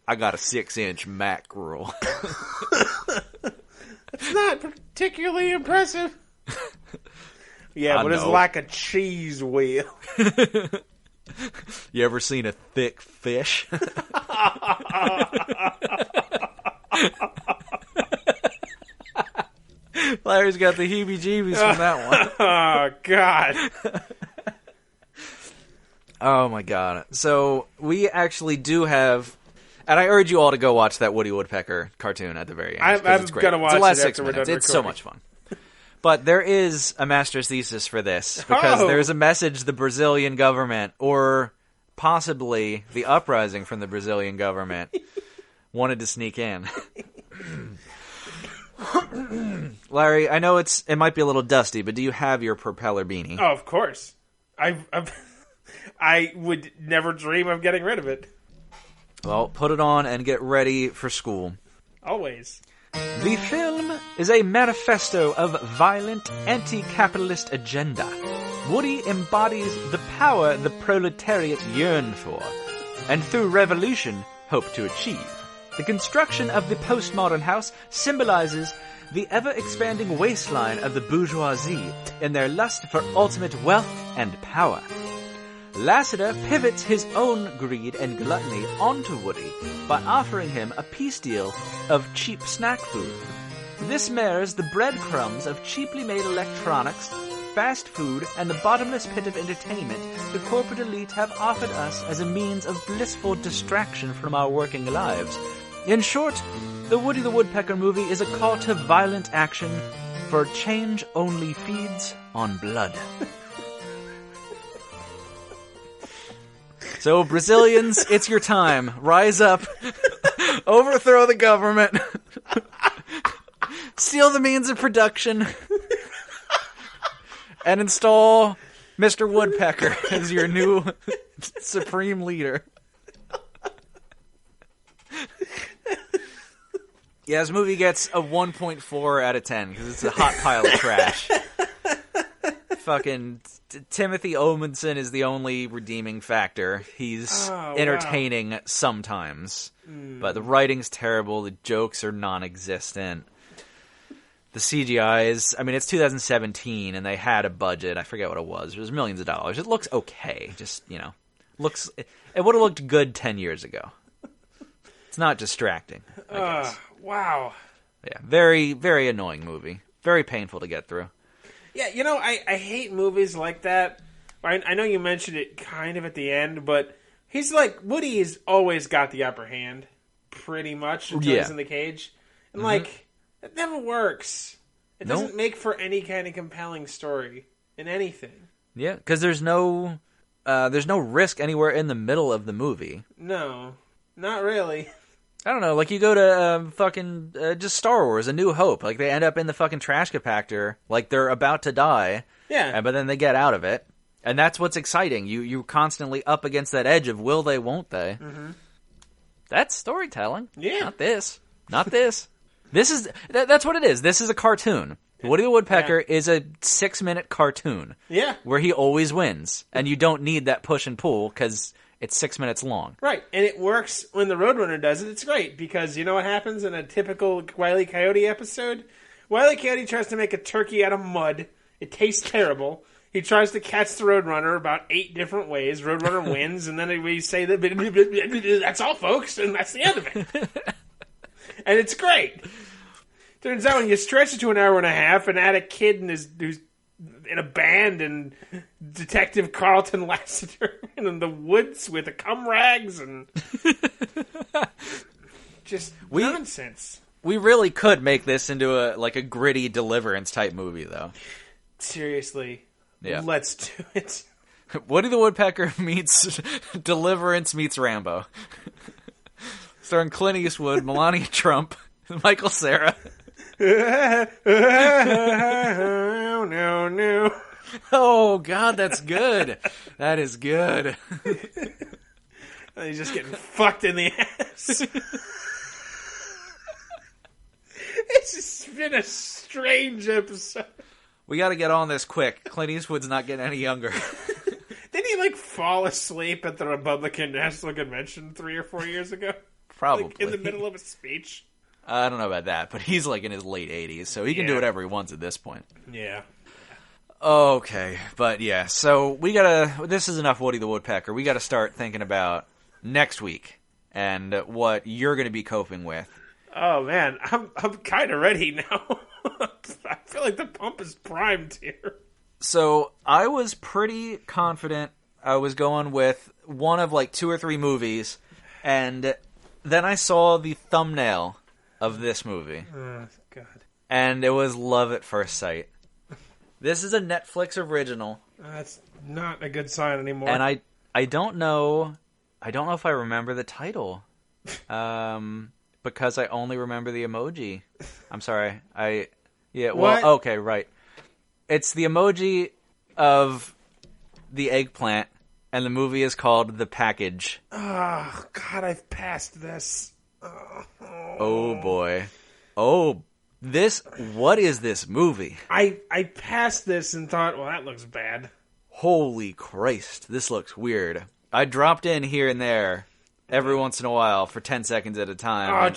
I got a 6-inch mackerel. It's not particularly impressive. Yeah, but it's like a cheese wheel. You ever seen a thick fish? Larry's got the heebie-jeebies from that one. Oh, God. Oh, my God. So, we actually do have... And I urge you all to go watch that Woody Woodpecker cartoon at the very end. I'm going to watch the last it 6 after we're minutes. done It's so recording. much fun. But there is a master's thesis for this, because there's a message the Brazilian government, or possibly the uprising from the Brazilian government, wanted to sneak in. Larry, I know it might be a little dusty, but do you have your propeller beanie? Oh, of course. I would never dream of getting rid of it. Well, put it on and get ready for school. Always. The film is a manifesto of violent anti-capitalist agenda. Woody embodies the power the proletariat yearn for, and through revolution hope to achieve. The construction of the postmodern house symbolizes the ever-expanding waistline of the bourgeoisie in their lust for ultimate wealth and power. Lassiter pivots his own greed and gluttony onto Woody by offering him a peace deal of cheap snack food. This mirrors the breadcrumbs of cheaply made electronics, fast food, and the bottomless pit of entertainment the corporate elite have offered us as a means of blissful distraction from our working lives. In short, the Woody the Woodpecker movie is a call to violent action, for change only feeds on blood. So, Brazilians, it's your time. Rise up, overthrow the government, steal the means of production, and install Mr. Woodpecker as your new supreme leader. Yeah, this movie gets a 1.4 out of 10 because it's a hot pile of trash. Fucking Timothy Omundson is the only redeeming factor. He's entertaining sometimes, but the writing's terrible. The jokes are non-existent. The CGI is, I mean, it's 2017 and they had a budget. I forget what it was. It was millions of dollars. It looks okay. Just, it would have looked good 10 years ago. It's not distracting, I guess. Wow. Yeah, very, very annoying movie. Very painful to get through. Yeah, I hate movies like that. I know you mentioned it kind of at the end, but he's like, Woody has always got the upper hand, pretty much, until he's in the cage. And, it never works. It doesn't make for any kind of compelling story in anything. Yeah, because there's no risk anywhere in the middle of the movie. No, not really. I don't know, like you go to just Star Wars, A New Hope, like they end up in the fucking trash compactor, like they're about to die, but then they get out of it, and that's what's exciting. You're constantly up against that edge of will they, won't they? Mm-hmm. That's storytelling. Yeah. Not this. That's what it is. This is a cartoon. Woody the Woodpecker is a 6-minute cartoon. Yeah. Where he always wins, and you don't need that push and pull, because it's 6 minutes long. Right, and it works when the Roadrunner does it. It's great, because you know what happens in a typical Wile E. Coyote episode? Wile E. Coyote tries to make a turkey out of mud. It tastes terrible. He tries to catch the Roadrunner about 8 different ways. Roadrunner wins, and then we say that that's all, folks, and that's the end of it. And it's great. Turns out when you stretch it to an hour and a half and add a kid who's in a band and Detective Carlton Lassiter in the woods with the cum rags and just nonsense. We really could make this into a gritty Deliverance type movie, though. Seriously. Yeah. Let's do it. Woody the Woodpecker meets Deliverance meets Rambo. Starring Clint Eastwood, Melania Trump, Michael Cera. No. Oh, God, that's good. That is good. And he's just getting fucked in the ass. It's just been a strange episode. We got to get on this quick. Clint Eastwood's not getting any younger. Didn't he, fall asleep at the Republican National Convention 3 or 4 years ago? Probably. In the middle of a speech? I don't know about that, but he's, in his late 80s, so he can do whatever he wants at this point. Yeah. Okay, but yeah, so this is enough Woody the Woodpecker. We gotta start thinking about next week and what you're gonna be coping with. Oh man, I'm kind of ready now. I feel like the pump is primed here. So I was pretty confident I was going with one of 2 or 3 movies, and then I saw the thumbnail of this movie. Oh God. And it was love at first sight. This is a Netflix original. That's not a good sign anymore. And I don't know if I remember the title. Because I only remember the emoji. I'm sorry. Okay, right. It's the emoji of the eggplant, and the movie is called The Package. Oh, God, I've passed this. Oh boy. What is this movie? I passed this and thought, well, that looks bad. Holy Christ, this looks weird. I dropped in here and there every once in a while for 10 seconds at a time.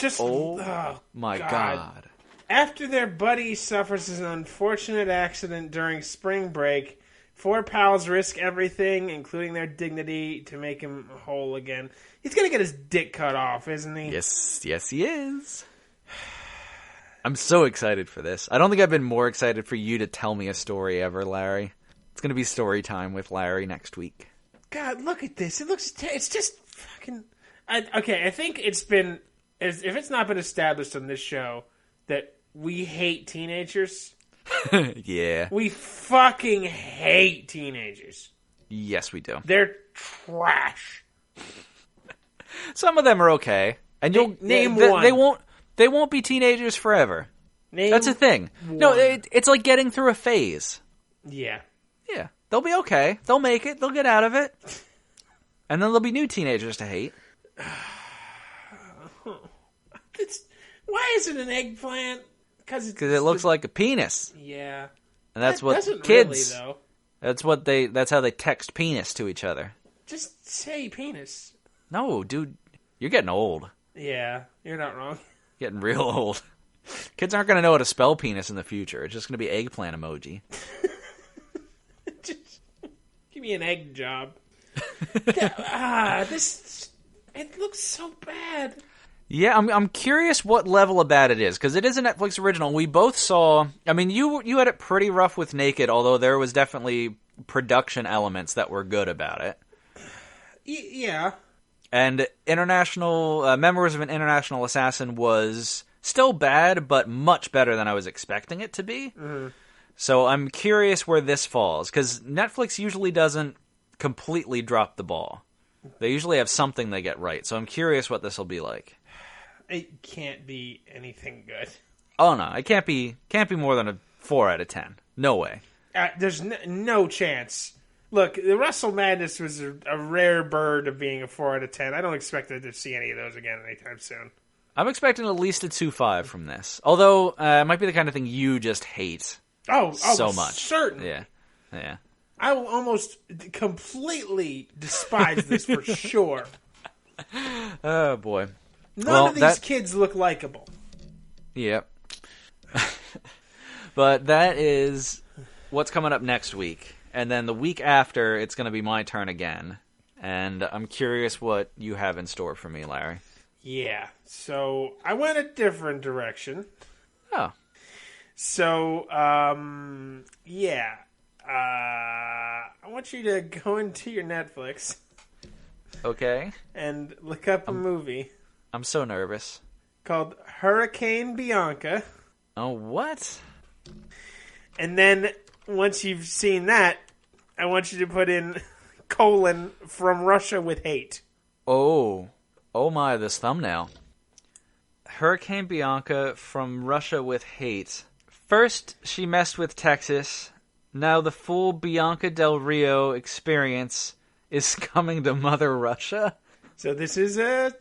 My God. After their buddy suffers an unfortunate accident during spring break, 4 pals risk everything, including their dignity, to make him whole again. He's going to get his dick cut off, isn't he? Yes, he is. I'm so excited for this. I don't think I've been more excited for you to tell me a story ever, Larry. It's going to be story time with Larry next week. God, look at this. It's just fucking... I think it's been... If it's not been established on this show that we hate teenagers... Yeah. We fucking hate teenagers. Yes, we do. They're trash. Some of them are okay. And name one. They won't be teenagers forever. That's a thing. One. No, it's like getting through a phase. Yeah. Yeah. They'll be okay. They'll make it. They'll get out of it. And then there'll be new teenagers to hate. Why is it an eggplant? Because it looks like a penis. Yeah. And that's what kids... Really, though. That's how they text penis to each other. Just say penis. No, dude. You're getting old. Yeah. You're not wrong. Getting real old. Kids aren't going to know how to spell penis in the future. It's just going to be eggplant emoji. Just give me an egg job. It looks so bad. Yeah, I'm curious what level of bad it is, because it is a Netflix original. We both saw... I mean, you had it pretty rough with Naked, although there was definitely production elements that were good about it. Yeah. And Members of an International Assassin was still bad, but much better than I was expecting it to be. Mm-hmm. So I'm curious where this falls, because Netflix usually doesn't completely drop the ball. They usually have something they get right, so I'm curious what this will be like. It can't be anything good. Oh no, it can't be more than a 4 out of 10. No way. There's no chance. Look, the Russell Madness was a rare bird of being a 4 out of 10. I don't expect to see any of those again anytime soon. I'm expecting at least a 2.5 from this. Although, it might be the kind of thing you just hate so much. Certainly. Yeah. I will almost completely despise this for sure. Oh, boy. None of these kids look likable. Yep. But that is what's coming up next week. And then the week after, it's going to be my turn again. And I'm curious what you have in store for me, Larry. Yeah. So, I went a different direction. Oh. So, yeah. I want you to go into your Netflix. Okay. And look up a movie. I'm so nervous. Called Hurricane Bianca. Oh, what? And then, once you've seen that, I want you to put in colon from Russia with hate. Oh my, this thumbnail. Hurricane Bianca from Russia with hate. First, she messed with Texas. Now the full Bianca Del Rio experience is coming to Mother Russia. So this is a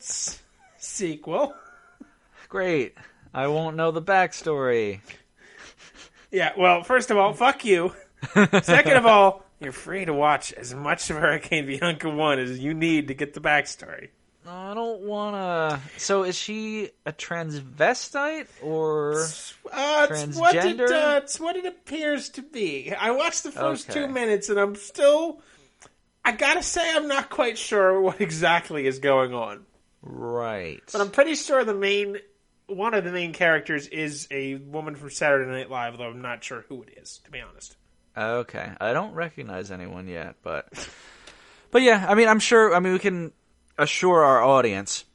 sequel. Great. I won't know the backstory. Yeah, well, first of all, fuck you. Second of all, you're free to watch as much of Hurricane Bianca 1 as you need to get the backstory. No, I don't wanna... So is she a transvestite or transgender? It's what it appears to be. I watched the first 2 minutes and I'm still... I gotta say I'm not quite sure what exactly is going on. Right. But I'm pretty sure one of the main characters is a woman from Saturday Night Live, though I'm not sure who it is, to be honest. Okay. I don't recognize anyone yet, but yeah, I mean, I'm sure, we can assure our audience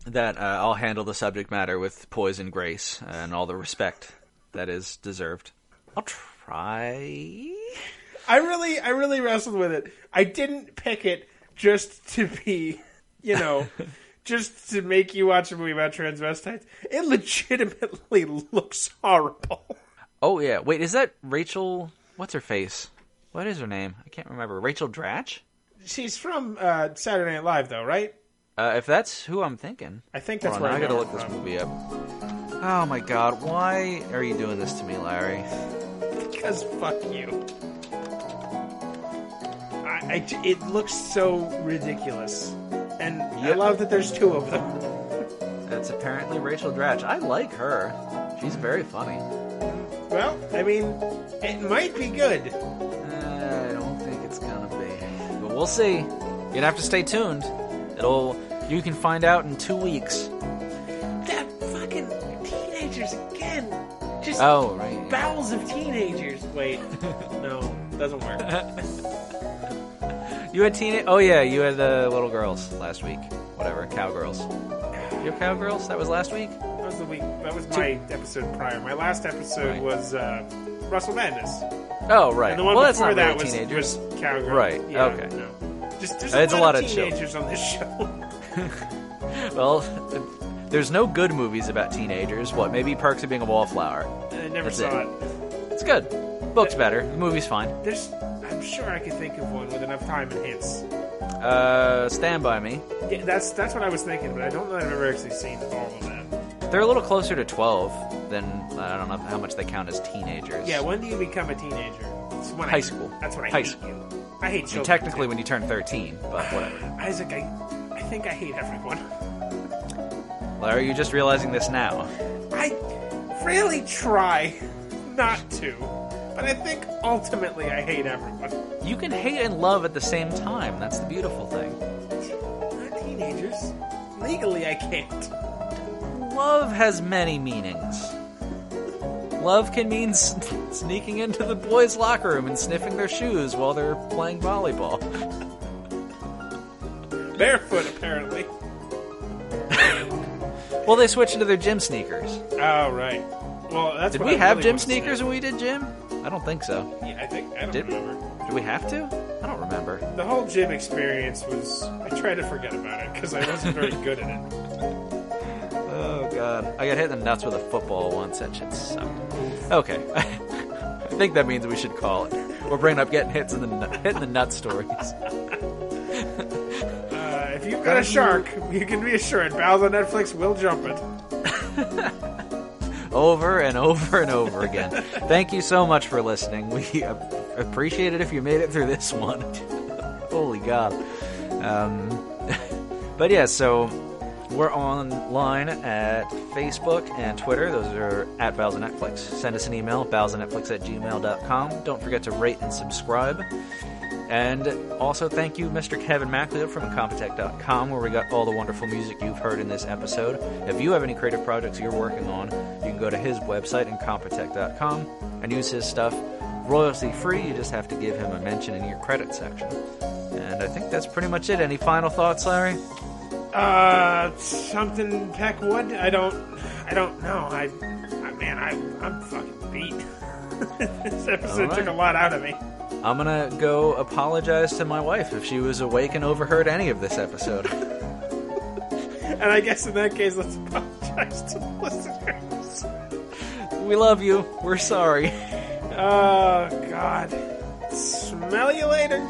that I'll handle the subject matter with poise and grace and all the respect that is deserved. I'll try. I really wrestled with it. I didn't pick it just to be, just to make you watch a movie about transvestites. It legitimately looks horrible. Oh, yeah. Wait, is that Rachel... What's her face? What is her name? I can't remember. Rachel Dratch? She's from Saturday Night Live, though, right? If that's who I'm thinking. I think that's where I gotta look this movie up. Oh, my God. Why are you doing this to me, Larry? Because fuck you. It looks so ridiculous. And I love that there's two of them. That's apparently Rachel Dratch. I like her. She's very funny. Well, I mean, it might be good. I don't think it's gonna be. But we'll see. You're gonna have to stay tuned. You can find out in 2 weeks. That fucking teenagers again. Just right. Bowels of teenagers. Wait. No, doesn't work. You had you had the little girls last week. Whatever, cowgirls. You have cowgirls? That was last week? That was the week. That was my episode prior. My last episode was Russell Madness. Oh, right. And the one before that was teenagers. Just cowgirls. Right. Yeah, okay. No. Just it's a lot of children. teenagers on this show. Well, there's no good movies about teenagers. What? Maybe Perks of Being a Wallflower. I never saw it. It's good. Book's better. The movie's fine. I'm sure I could think of one with enough time and hints. Stand By Me. Yeah, that's what I was thinking, but I don't know that I've ever actually seen all of that. They're a little closer to 12 than, I don't know how much they count as teenagers. Yeah, when do you become a teenager? High school. That's when I high hate school. you. I hate children. Technically when you turn 13, but whatever. Isaac, I think I hate everyone. Larry, you're just realizing this now. I really try not to, but I think ultimately I hate everyone. You can hate and love at the same time. That's the beautiful thing. Not teenagers. Legally, I can't. Love has many meanings. Love can mean sneaking into the boys' locker room and sniffing their shoes while they're playing volleyball. Barefoot, apparently. Well, they switched into their gym sneakers. Oh, right. Well, that's Did what we I have really gym sneakers when we did gym? I don't think so. Yeah, I don't remember. Did we have to? I don't remember. The whole gym experience was... I tried to forget about it because I wasn't very good at it. Oh, God. I got hit in the nuts with a football once. That shit sucked. Okay. I think that means we should call it. We're bringing up getting hit in the nut stories. If you've got a shark, you can be assured Val's on Netflix will jump it. Over and over and over again. Thank you so much for listening. We appreciate it if you made it through this one. Holy God. But yeah, so we're online at Facebook and Twitter. Those are at Bowls of Netflix. Send us an email, bowlsofnetflix@gmail.com. Don't forget to rate and subscribe. And also thank you, Mr. Kevin MacLeod from Incompetech.com, where we got all the wonderful music you've heard in this episode. If you have any creative projects you're working on, you can go to his website, Incompetech.com, and use his stuff royalty-free. You just have to give him a mention in your credit section. And I think that's pretty much it. Any final thoughts, Larry? Something Peckwood? I don't know. I'm fucking beat. This episode took a lot out of me. I'm gonna go apologize to my wife if she was awake and overheard any of this episode. And I guess in that case, let's apologize to the listeners. We love you. We're sorry. Oh, God. Smell you later.